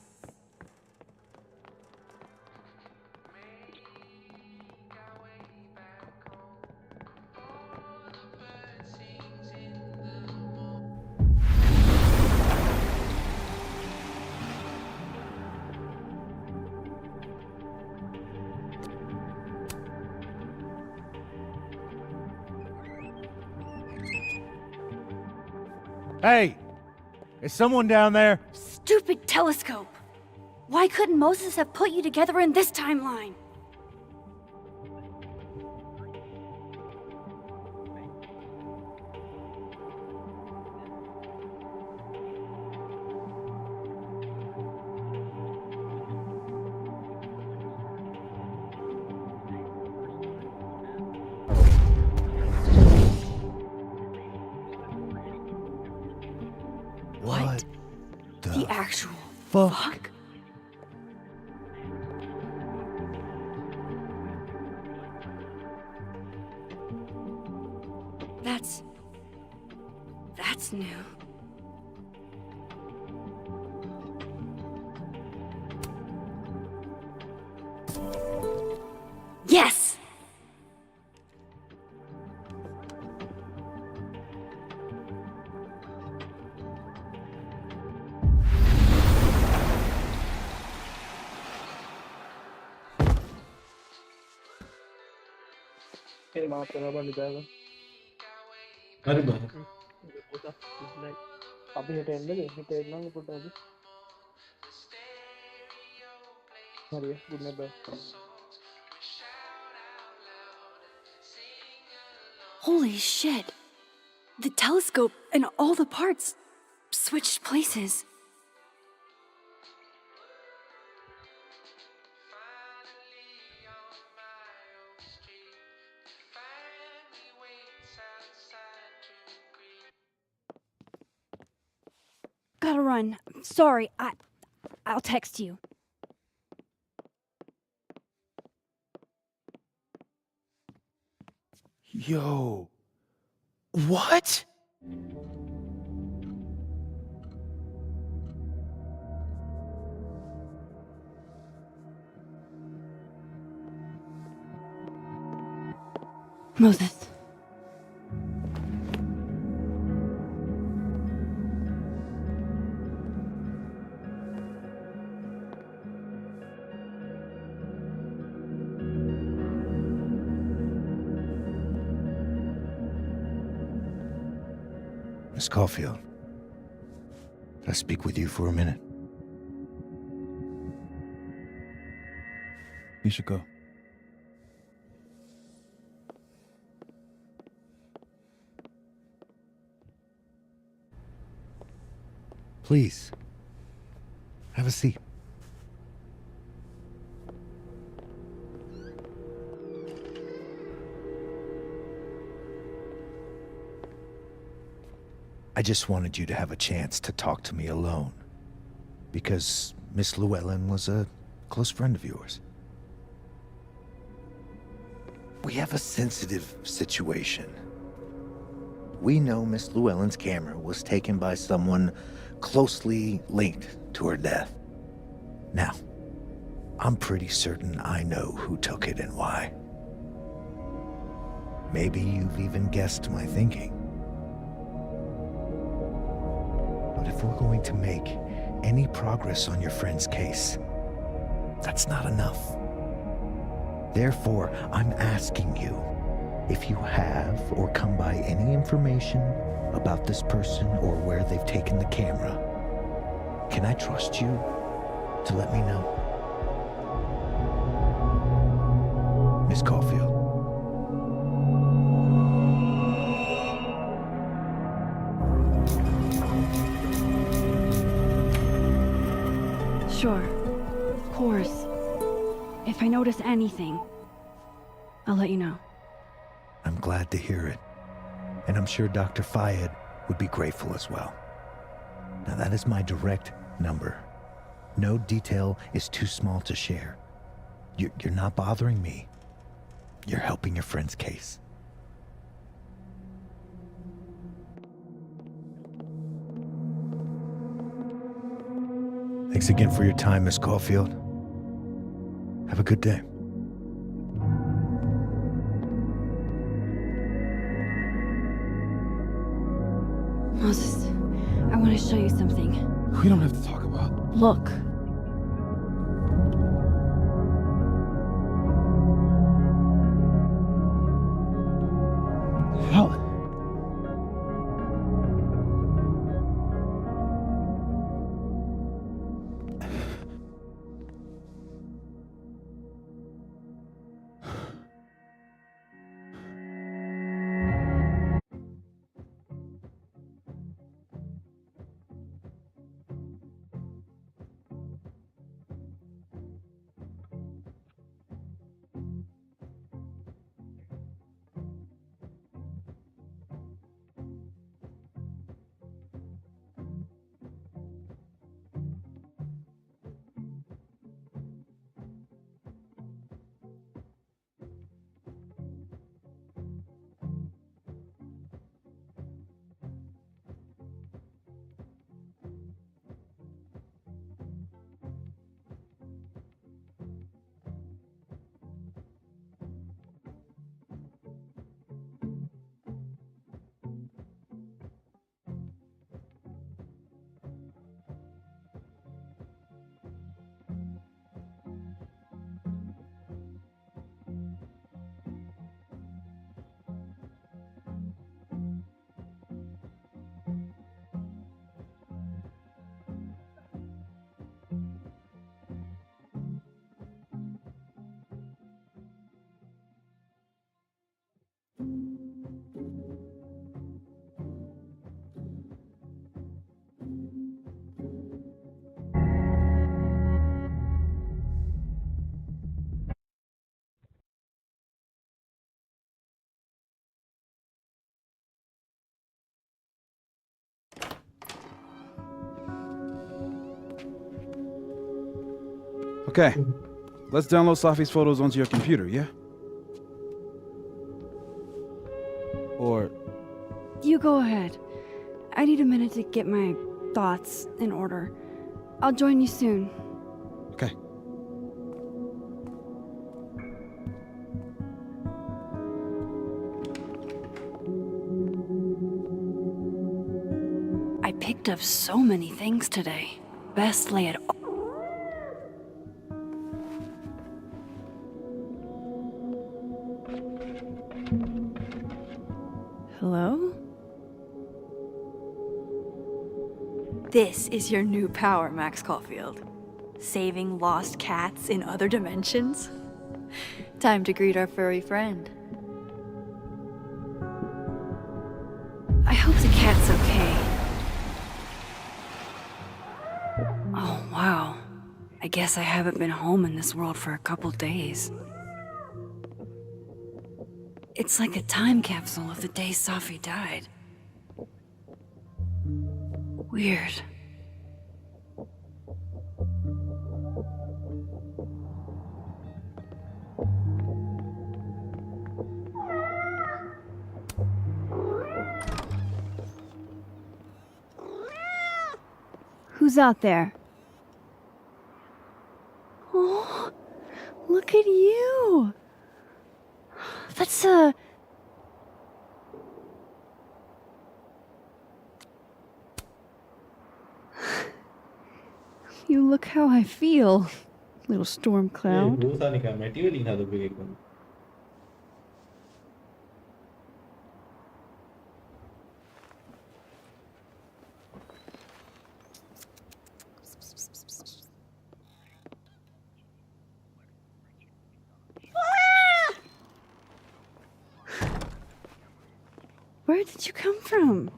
Hey! Is someone down there? Stupid telescope! Why couldn't Moses have put you together in this timeline? What The actual fuck? fuck? That's new. Yes! මාත් වෙනවා බං ඉතාලම. හරි බං. අපි හෙට එන්නද? හෙට එන්නම් පොඩ්ඩක්. හරි good night bye. Holy shit! The telescope and all the parts switched places. Gotta run. Sorry, I'll text you. Yo. What? Moses. Miss Caulfield, can I speak with you for a minute? You should go. Please, have a seat. I just wanted you to have a chance to talk to me alone, because Miss Llewellyn was a close friend of yours. We have a sensitive situation. We know Miss Llewellyn's camera was taken by someone closely linked to her death. Now, I'm pretty certain I know who took it and why. Maybe you've even guessed my thinking. But if we're going to make any progress on your friend's case, that's not enough. Therefore, I'm asking you, if you have or come by any information about this person or where they've taken the camera, can I trust you to let me know? Miss Caulfield. Sure. Of course. If I notice anything, I'll let you know. I'm glad to hear it. And I'm sure Dr. Fayed would be grateful as well. Now that is my direct number. No detail is too small to share. You're not bothering me. You're helping your friend's case. Thanks again for your time, Miss Caulfield. Have a good day. Moses, I want to show you something. We don't have to talk about. Look. Helen. Okay, let's download Safi's photos onto your computer, yeah? Or... You go ahead. I need a minute to get my thoughts in order. I'll join you soon. Okay. I picked up so many things today. Best lay it all. Hello? This is your new power, Max Caulfield. Saving lost cats in other dimensions? Time to greet our furry friend. I hope the cat's okay. Oh, wow. I guess I haven't been home in this world for a couple days. It's like a time capsule of the day Safi died. Weird. Who's out there? Oh, look at you! That's You look how I feel, little storm cloud. Where did you come from?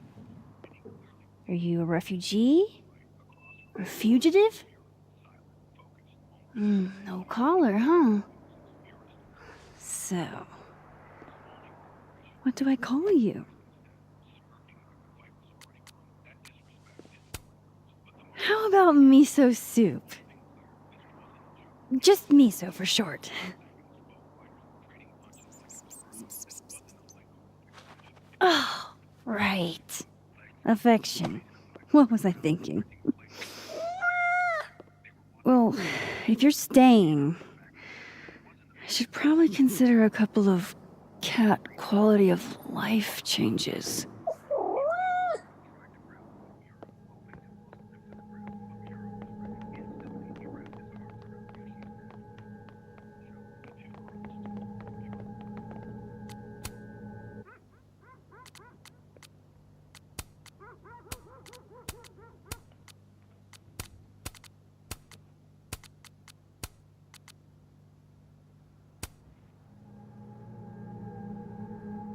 Are you a refugee? A fugitive? No collar, huh? So, what do I call you? How about miso soup? Just miso for short. Oh, right. Affection. What was I thinking? Well, if you're staying, I should probably consider a couple of cat quality of life changes.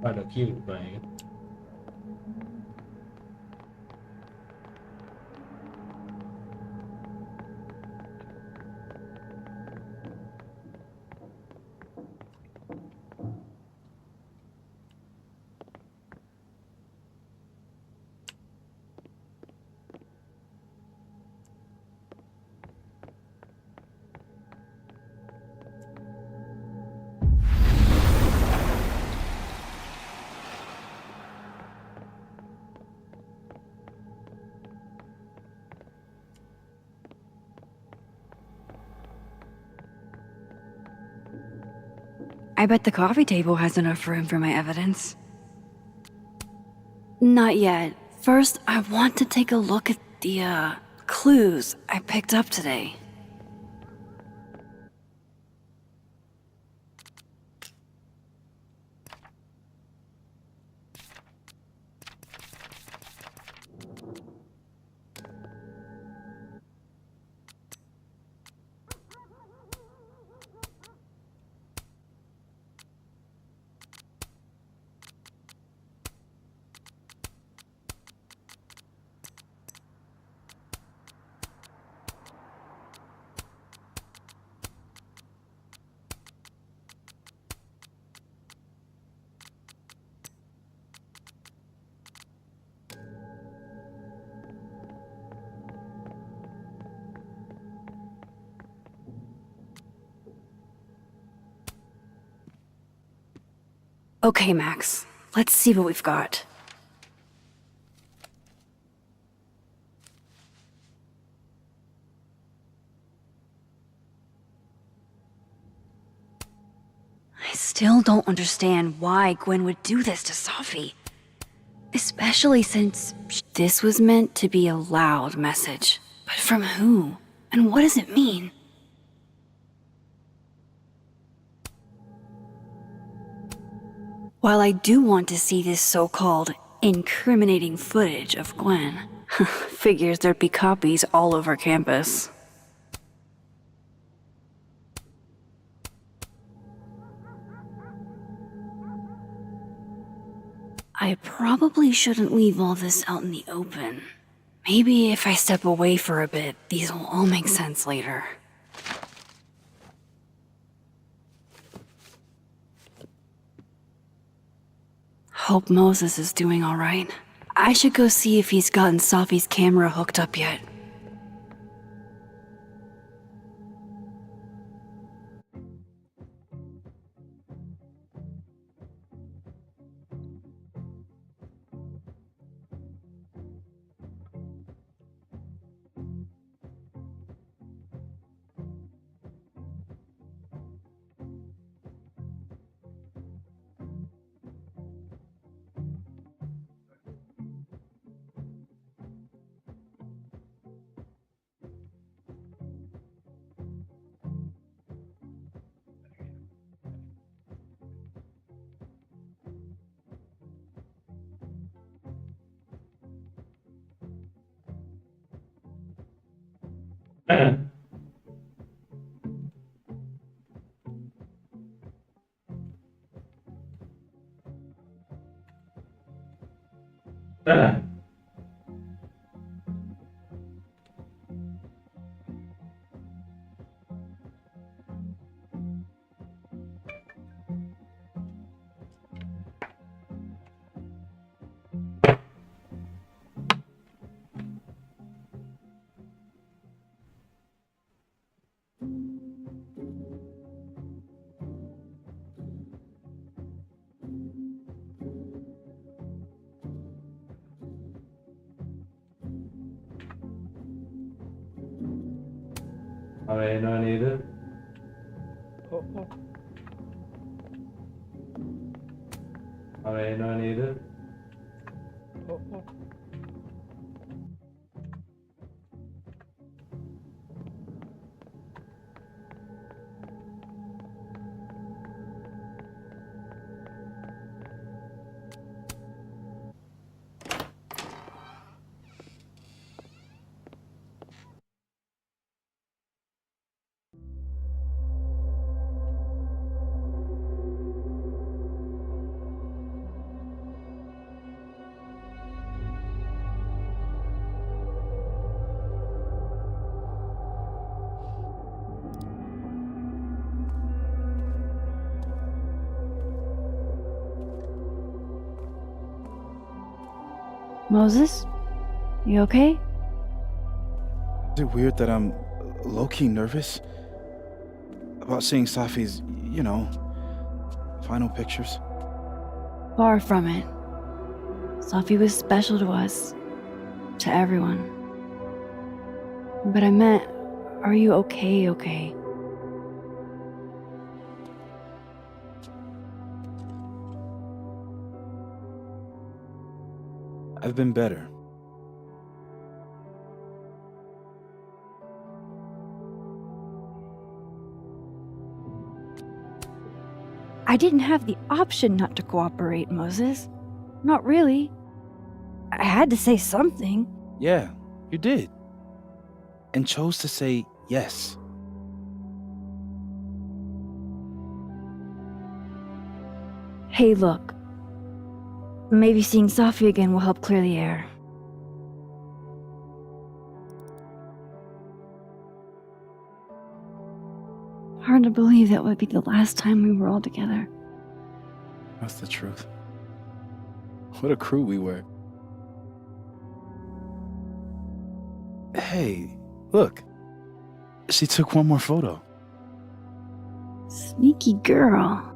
Pada cute banget. I bet the coffee table has enough room for my evidence. Not yet. First, I want to take a look at the, clues I picked up today. Okay, Max. Let's see what we've got. I still don't understand why Gwen would do this to Sophie. Especially since this was meant to be a loud message. But from who? And what does it mean? While I do want to see this so-called incriminating footage of Gwen, figures there'd be copies all over campus. I probably shouldn't leave all this out in the open. Maybe if I step away for a bit, these will all make sense later. Hope Moses is doing all right. I should go see if he's gotten Sophie's camera hooked up yet. අව එනවා නේද? අව එනවා නේද? Moses? You okay? Is it weird that I'm low-key nervous about seeing Safi's, final pictures? Far from it. Safi was special to us. To everyone. But I meant, are you okay? I've been better. I didn't have the option not to cooperate, Moses. Not really. I had to say something. Yeah, you did. And chose to say yes. Hey, look. Maybe seeing Safi again will help clear the air. Hard to believe that would be the last time we were all together. That's the truth. What a crew we were. Hey, look. She took one more photo. Sneaky girl.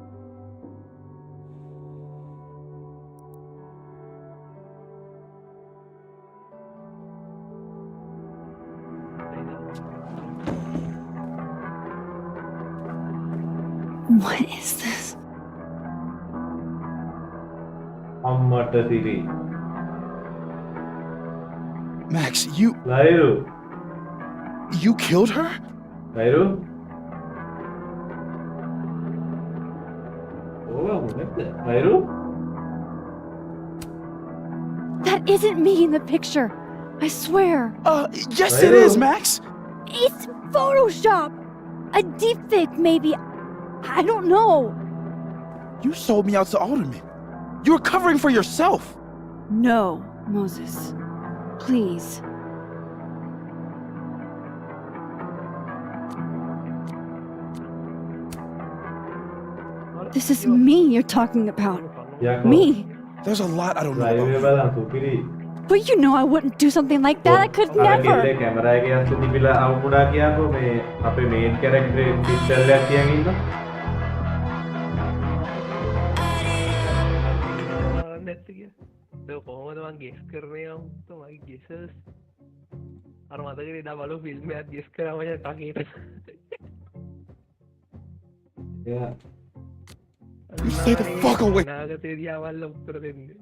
What is this? අම්මට සිරි. Max, ලයිරු. You killed her? ලයිරු. ඕවා මොකද? ලයිරු. That isn't me in the picture. I swear. Yes it is, Max. It's Photoshop. A deepfake, maybe. I don't know. You sold me out to Alderman. You were covering for yourself. No, Moses. Please. This is me you're talking about. Me. There's a lot I don't know about you. But you know I wouldn't do something like that. I could never. Camera එකේ අස්සේ තිබිලා අවුමුණා කියපෝ මේ අපේ මේන් කැරක්ටරේ picture එකක් තියන් ඉන්න. කොහොමද මං ගෙස් කරන්නේ අම්මෝ මගේ ගෙසස් අර මතකද දා බලෝ ෆිල්ම් එකක් ගෙස් කරාම මම ටකේට You stay the fuck away. නාගතේ දිහාවල්ල උත්තර දෙන්නේ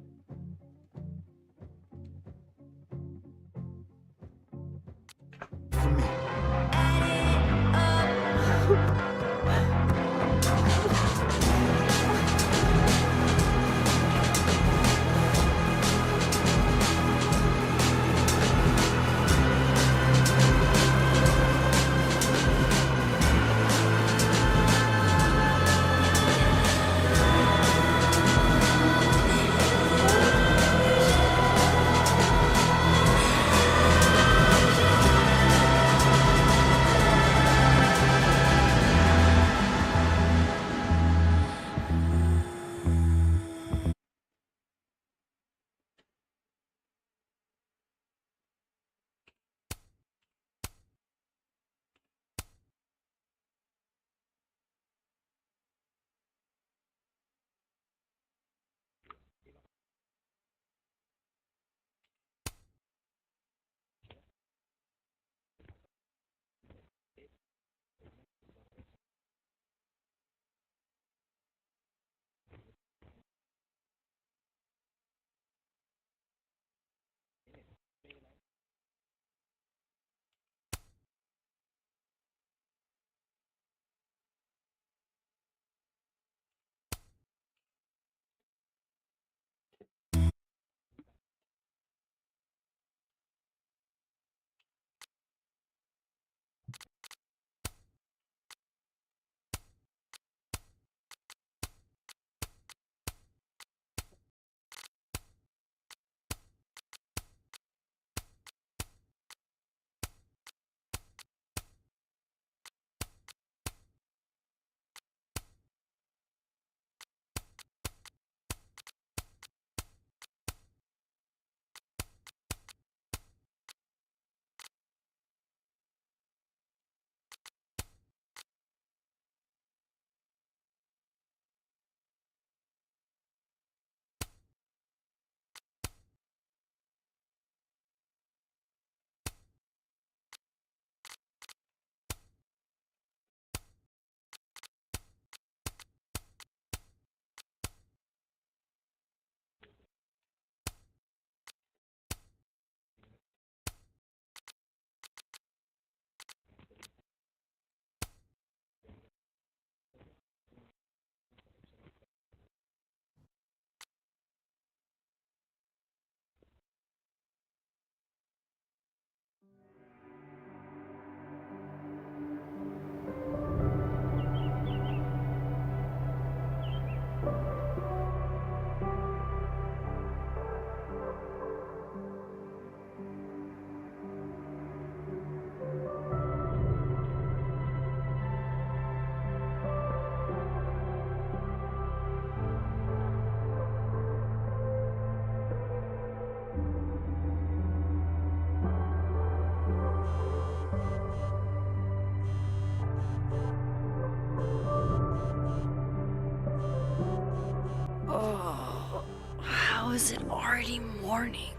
is it already morning?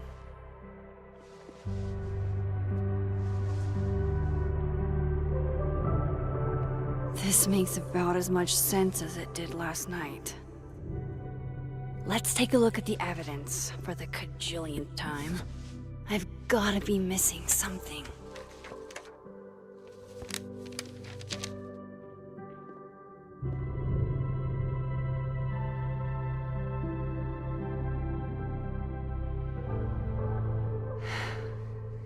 This makes about as much sense as it did last night. Let's take a look at the evidence for the cajillionth time. I've gotta be missing something.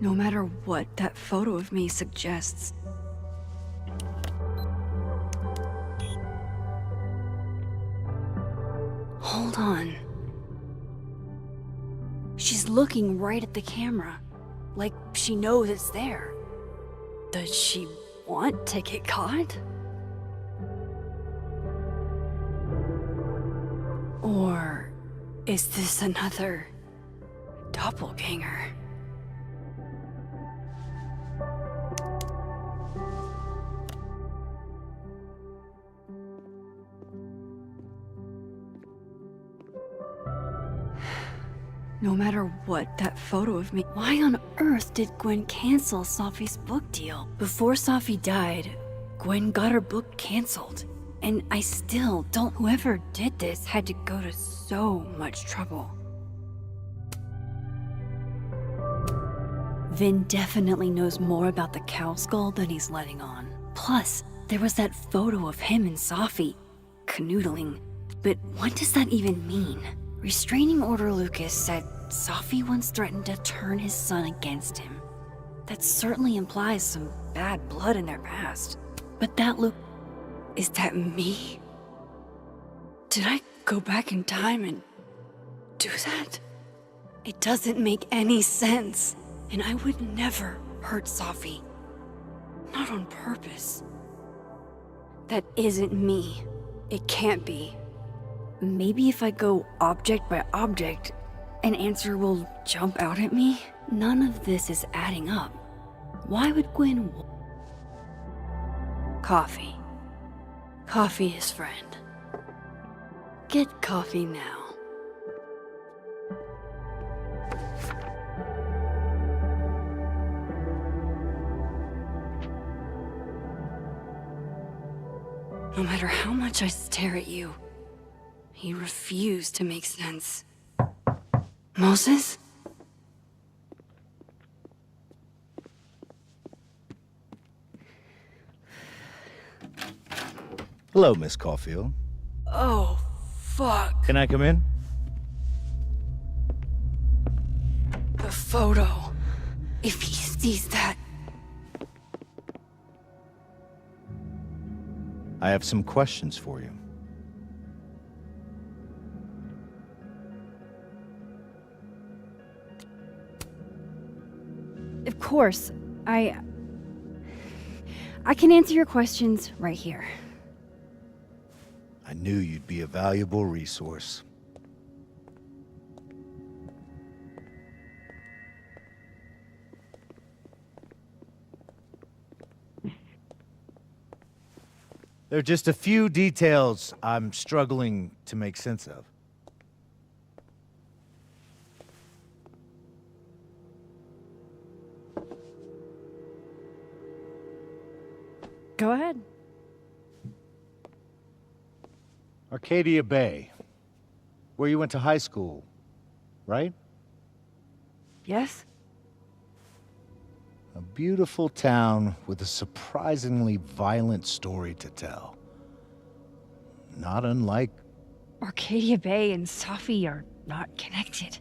No matter what that photo of me suggests. Hold on. She's looking right at the camera, like she knows it's there. Does she want to get caught? Or is this another doppelganger? No matter what that photo of me, why on earth did Gwen cancel Safi's book deal? Before Safi died, Gwen got her book canceled. And I still don't, whoever did this had to go to so much trouble. Vin definitely knows more about the cow skull than he's letting on. Plus, there was that photo of him and Safi canoodling. But what does that even mean? Restraining Order Lucas said Safi once threatened to turn his son against him. That certainly implies some bad blood in their past. But that look... is that me? Did I go back in time and do that? It doesn't make any sense. And I would never hurt Safi. Not on purpose. That isn't me. It can't be. Maybe if I go object by object, an answer will jump out at me? None of this is adding up. Why would Gwen... Coffee. Coffee is friend. Get coffee now. No matter how much I stare at you, he refused to make sense. Moses? Hello, Miss Caulfield. Oh, fuck. Can I come in? The photo. If he sees that... I have some questions for you. Of course. I can answer your questions right here. I knew you'd be a valuable resource. There are just a few details I'm struggling to make sense of. Go ahead. Arcadia Bay, where you went to high school, right? Yes? A beautiful town with a surprisingly violent story to tell. Not unlike... Arcadia Bay and Safi are not connected.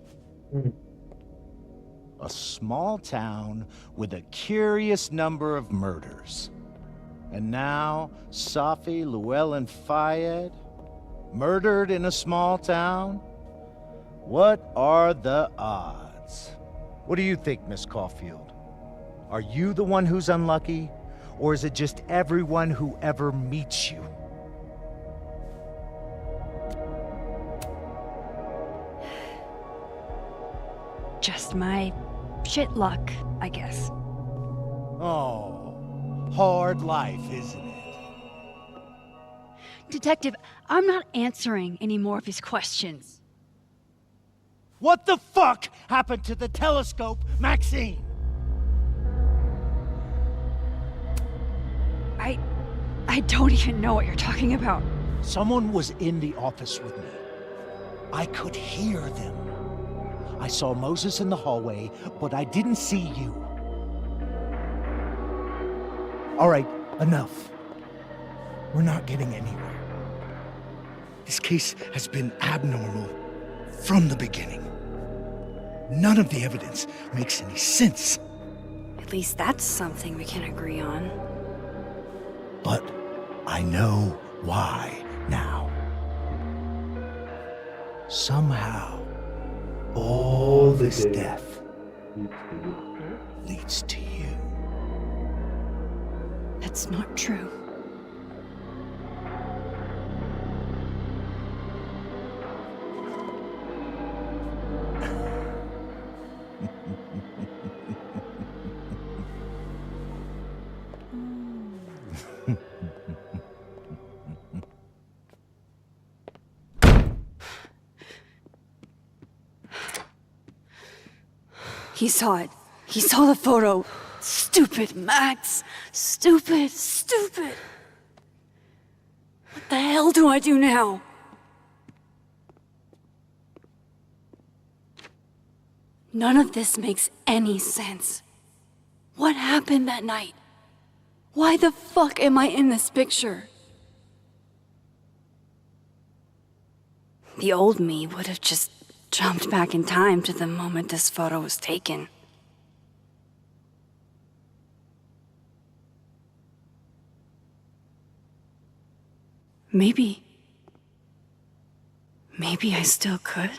A small town with a curious number of murders. And now, Safi, Llewellyn Fayed, murdered in a small town? What are the odds? What do you think, Miss Caulfield? Are you the one who's unlucky? Or is it just everyone who ever meets you? Just my shit luck, I guess. Oh, hard life, isn't it? Detective, I'm not answering any more of his questions. What the fuck happened to the telescope, Maxine? I don't even know what you're talking about. Someone was in the office with me. I could hear them. I saw Moses in the hallway, but I didn't see you. All right, enough. We're not getting anywhere. This case has been abnormal from the beginning. None of the evidence makes any sense. At least that's something we can agree on. But I know why now. Somehow, all this death leads to you. That's not true. He saw it. He saw the photo. Stupid Max. Stupid, stupid. What the hell do I do now? None of this makes any sense. What happened that night? Why the fuck am I in this picture? The old me would have just jumped back in time to the moment this photo was taken. Maybe I still could.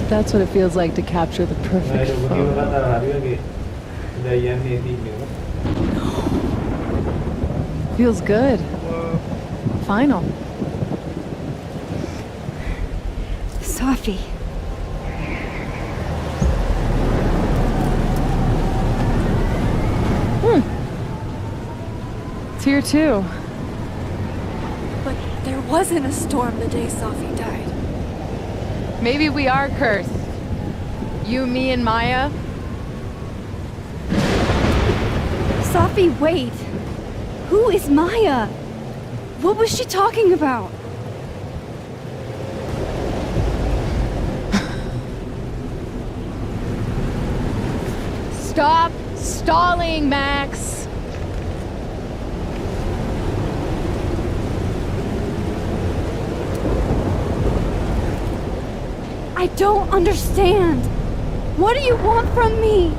That's what it feels like to capture the perfect photo. Feels good. Final. Sophie. It's here too. But there wasn't a storm the day Sophie died. Maybe we are cursed. You, me, and Maya. Sophie, wait. Who is Maya? What was she talking about? Stop stalling, Max. I don't understand. What do you want from me?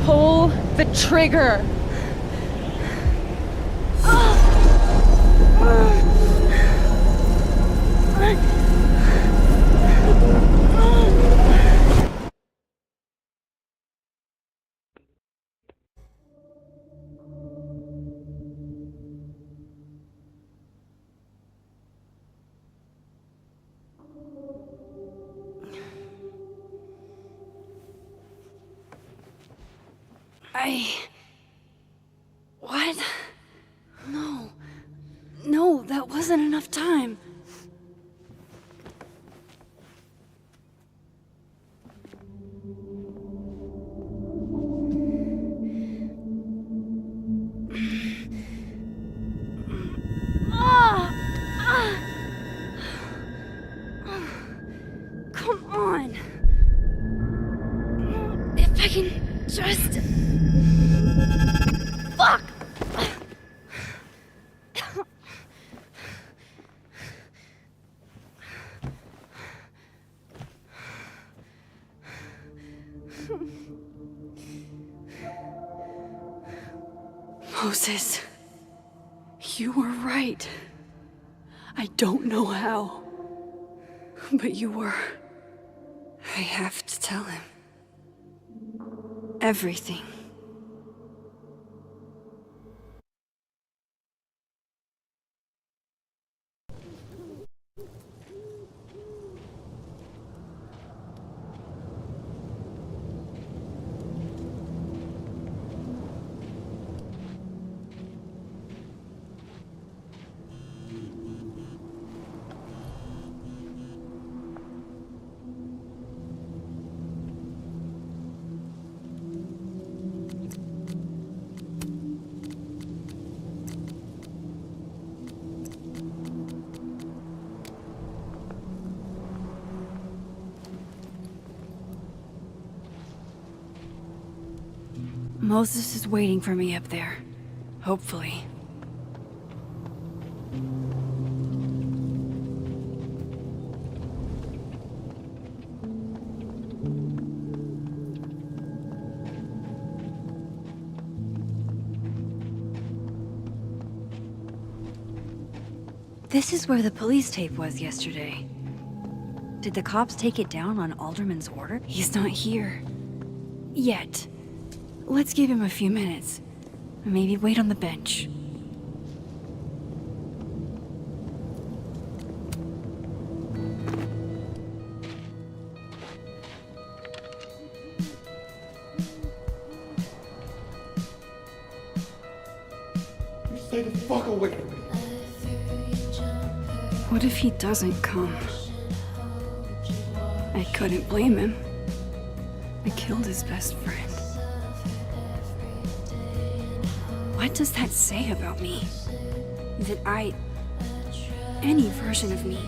Pull the trigger. What? No. No, that wasn't enough time. Come on. If I can just... Fuck! Moses, you were right. I don't know how, but you were. I have to tell him everything. Moses is waiting for me up there. Hopefully. This is where the police tape was yesterday. Did the cops take it down on Alderman's order? He's not here. Yet. Let's give him a few minutes. Maybe wait on the bench. Stay the fuck away from me. What if he doesn't come? I couldn't blame him. I killed his best friend. What does that say about me? That any version of me,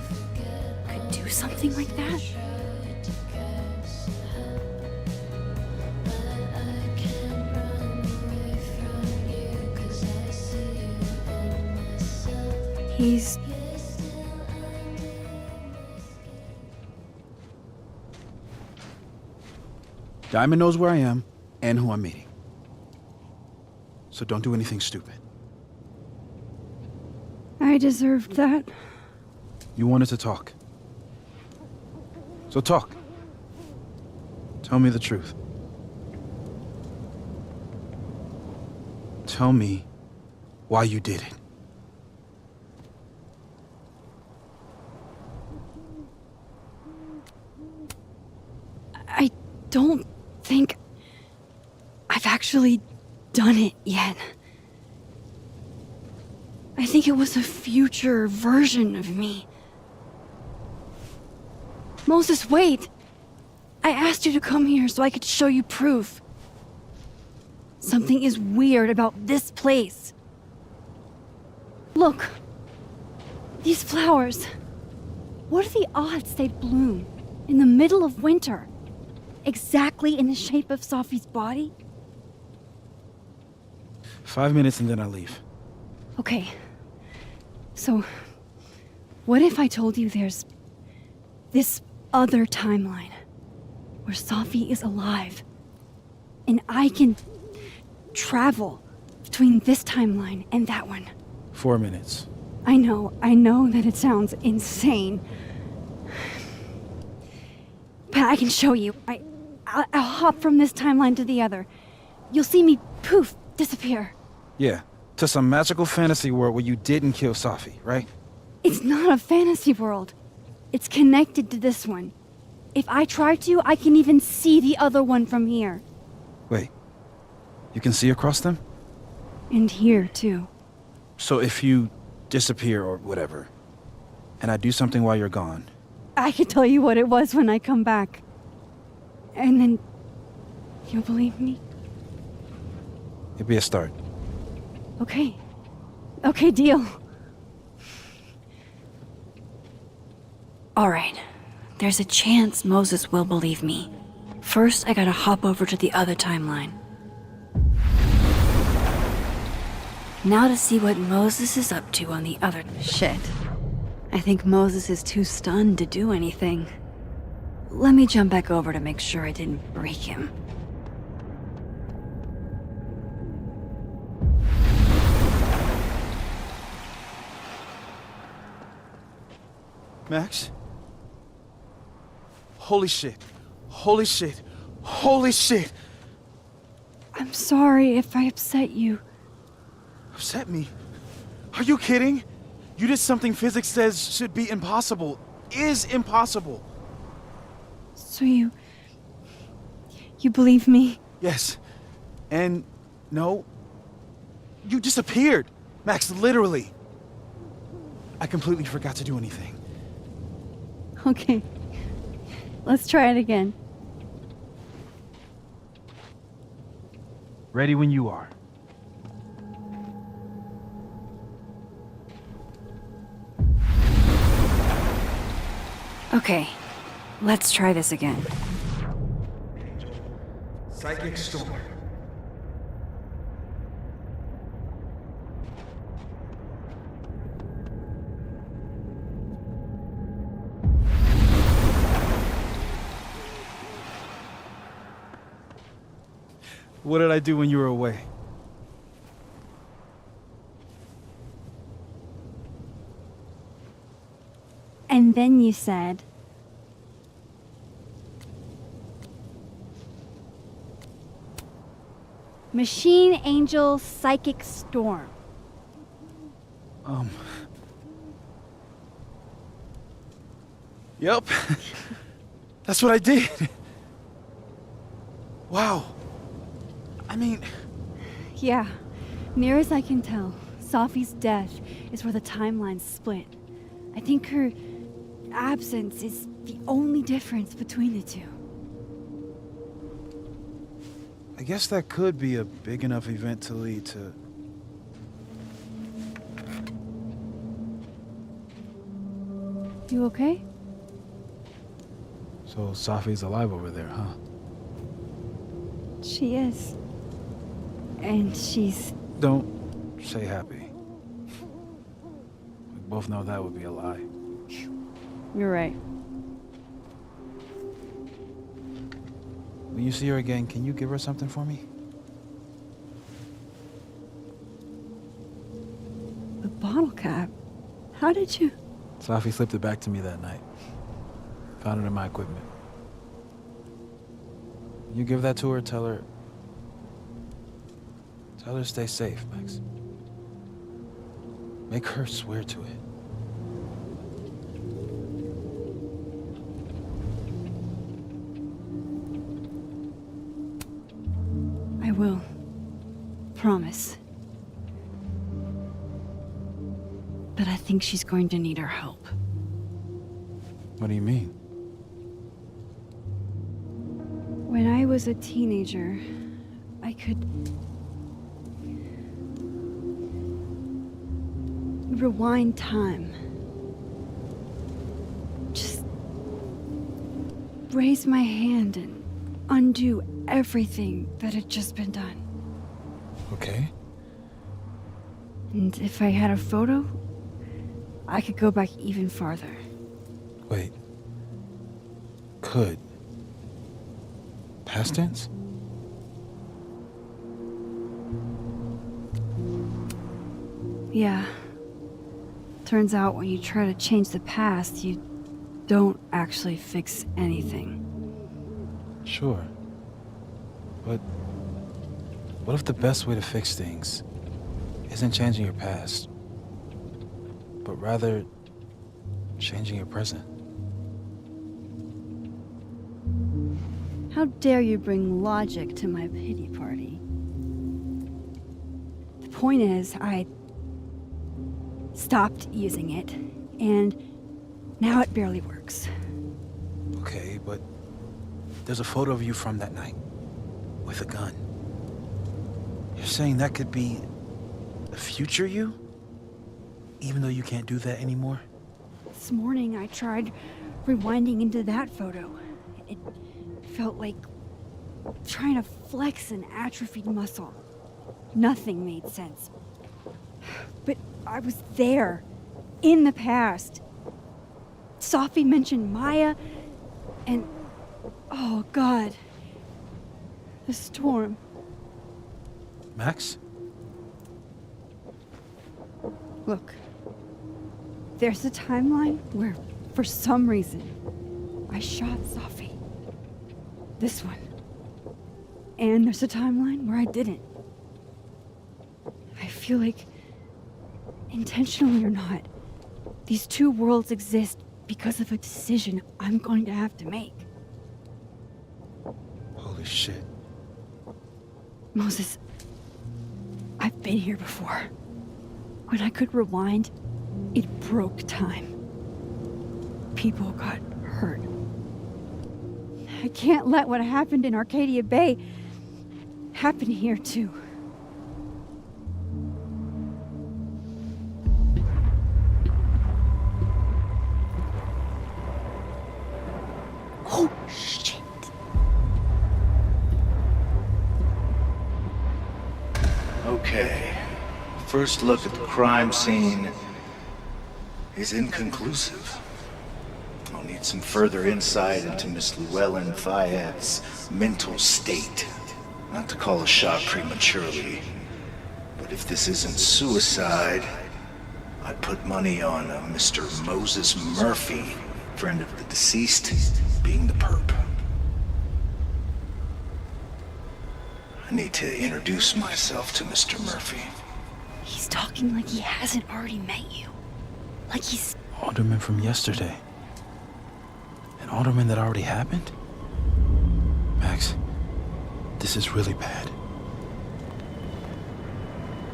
could do something like that? He's... Diamond knows where I am and who I'm meeting. So don't do anything stupid. I deserved that. You wanted to talk. So talk. Tell me the truth. Tell me why you did it. I don't think I've actually done it yet. I think it was a future version of me. Moses, wait! I asked you to come here so I could show you proof. Something is weird about this place. Look. These flowers. What are the odds they'd bloom in the middle of winter? Exactly in the shape of Sophie's body? 5 minutes and then I leave. Okay. So, what if I told you there's this other timeline where Safi is alive. And I can travel between this timeline and that one. 4 minutes. I know that it sounds insane. But I can show you. I'll hop from this timeline to the other. You'll see me, poof, disappear. Yeah, to some magical fantasy world where you didn't kill Safi, right? It's not a fantasy world. It's connected to this one. If I try to, I can even see the other one from here. Wait, you can see across them? And here, too. So if you disappear or whatever, and I do something while you're gone... I can tell you what it was when I come back. And then... you'll believe me? It'd be a start. Okay. Okay, deal. Alright. There's a chance Moses will believe me. First, I gotta hop over to the other timeline. Now to see what Moses is up to on the other... Shit. I think Moses is too stunned to do anything. Let me jump back over to make sure I didn't break him. Max? Holy shit. Holy shit. Holy shit! I'm sorry if I upset you. Upset me? Are you kidding? You did something physics says should be impossible. Is impossible. So you believe me? Yes. And no. You disappeared. Max, literally. I completely forgot to do anything. Okay. Let's try it again. Ready when you are. Okay. Let's try this again. Psychic storm. What did I do when you were away? And then you said... Machine Angel Psychic Storm. Yep. That's what I did. Wow. I mean... Yeah. Near as I can tell, Safi's death is where the timelines split. I think her absence is the only difference between the two. I guess that could be a big enough event to lead to... You okay? So Safi's alive over there, huh? She is. And she's... Don't say happy. We both know that would be a lie. You're right. When you see her again, can you give her something for me? The bottle cap? How did you... Safi slipped it back to me that night. Found it in my equipment. You give that to her, tell her to stay safe, Max. Make her swear to it. I will. Promise. But I think she's going to need our help. What do you mean? When I was a teenager, I could... rewind time. Just... raise my hand and undo everything that had just been done. Okay. And if I had a photo, I could go back even farther. Wait. could. Past tense? Yeah. Turns out when you try to change the past, you don't actually fix anything. Sure. But what if the best way to fix things isn't changing your past, but rather changing your present? How dare you bring logic to my pity party? The point is, I stopped using it, and now it barely works. Okay, but there's a photo of you from that night with a gun. You're saying that could be the future you? Even though you can't do that anymore? This morning I tried rewinding into that photo. It felt like trying to flex an atrophied muscle. Nothing made sense. But I was there, in the past. Sophie mentioned Maya, and oh God, the storm. Max? Look, there's a timeline where, for some reason, I shot Sophie. This one. And there's a timeline where I didn't. I feel like, intentionally or not, these two worlds exist because of a decision I'm going to have to make. Holy shit. Moses, I've been here before. When I could rewind, it broke time. People got hurt. I can't let what happened in Arcadia Bay happen here too. Oh, shit. Okay. First look at the crime scene is inconclusive. I'll need some further insight into Miss Llewellyn Fayette's mental state. Not to call a shot prematurely, but if this isn't suicide, I'd put money on a Mr. Moses Murphy, friend of the deceased, being the perp. I need to introduce myself to Mr. Murphy. He's talking like he hasn't already met you. Like he's... Alderman from yesterday. An alderman that already happened? Max, this is really bad.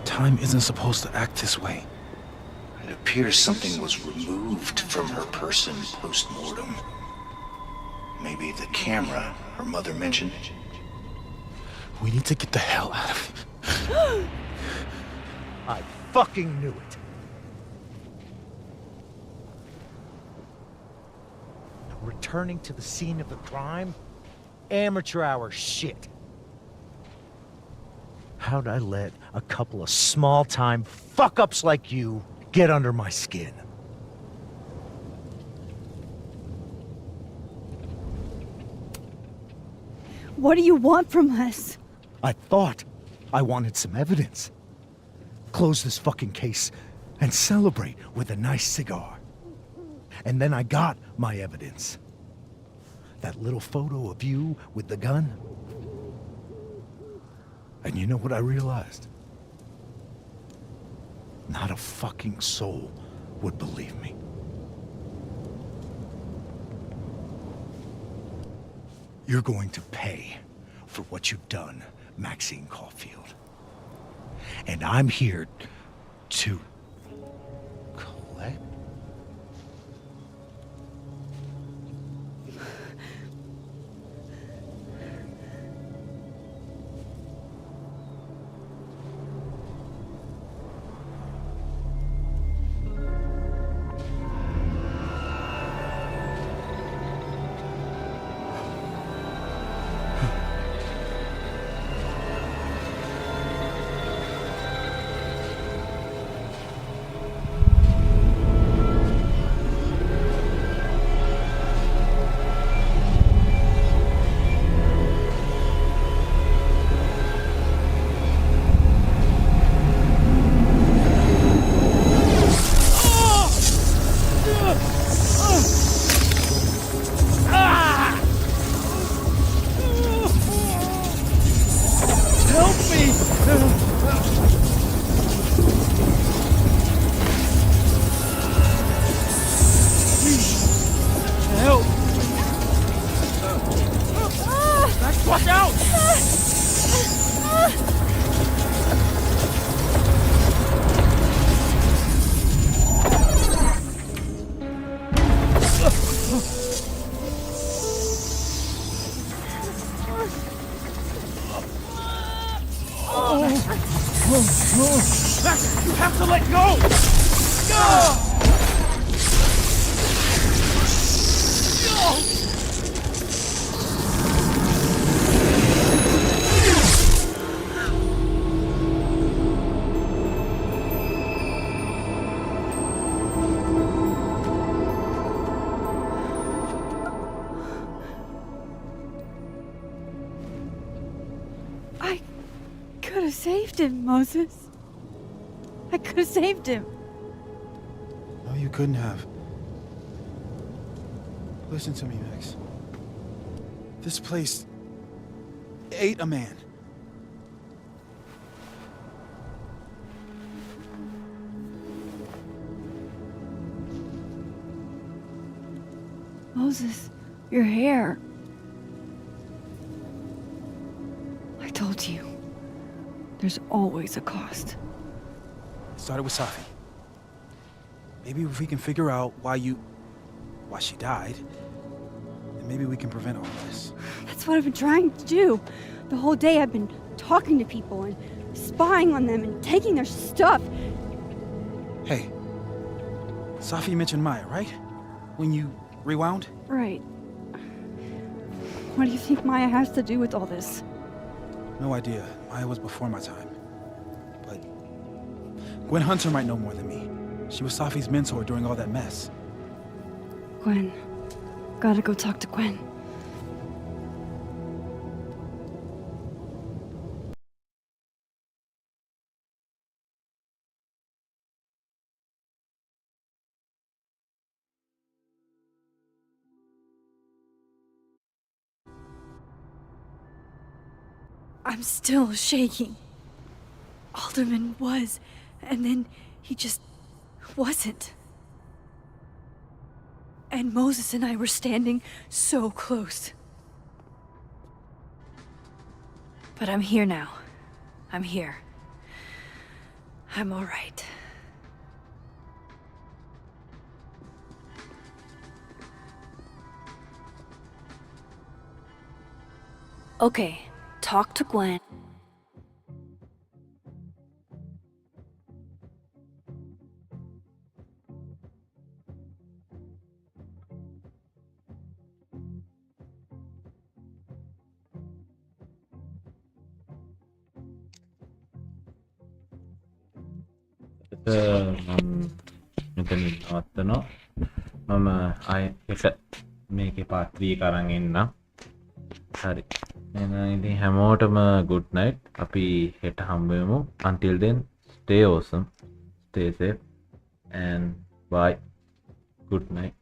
Time isn't supposed to act this way. It appears something was removed from her person post-mortem. Maybe the camera her mother mentioned. We need to get the hell out of here. I fucking knew it. Returning to the scene of the crime? Amateur hour shit. How'd I let a couple of small-time fuck-ups like you get under my skin? What do you want from us? I thought I wanted some evidence. Close this fucking case and celebrate with a nice cigar. And then I got my evidence. That little photo of you with the gun. And you know what I realized? Not a fucking soul would believe me. You're going to pay for what you've done, Maxine Caulfield. And I'm here to collect. Help! Max, watch out! Max, you have to let go! I could have saved him, Moses. I could have saved him. No, you couldn't have. Listen to me, Max. This place ate a man. Moses, your hair. I told you. There's always a cost. It started with Safi. Maybe if we can figure out why she died, then maybe we can prevent all this. That's what I've been trying to do. The whole day I've been talking to people and spying on them and taking their stuff. Hey, Safi mentioned Maya, right? When you rewound? Right. What do you think Maya has to do with all this? No idea. Maya was before my time. But Gwen Hunter might know more than me. She was Safi's mentor during all that mess. Gwen. Gotta go talk to Gwen. I'm still shaking. Alderman was, and then he just wasn't. And Moses and I were standing so close. But I'm here now. I'm here. I'm all right. Okay, talk to Gwen. මෙතනින් නවත්තනවා. මම ආයෙ එක මේකේ part 3 එක අරන් එන්නම්. හරි. එහෙනම් ඉතින් හැමෝටම good night. අපි හෙට හම්බ වෙමු. Until then, stay awesome, stay safe and bye. Good night.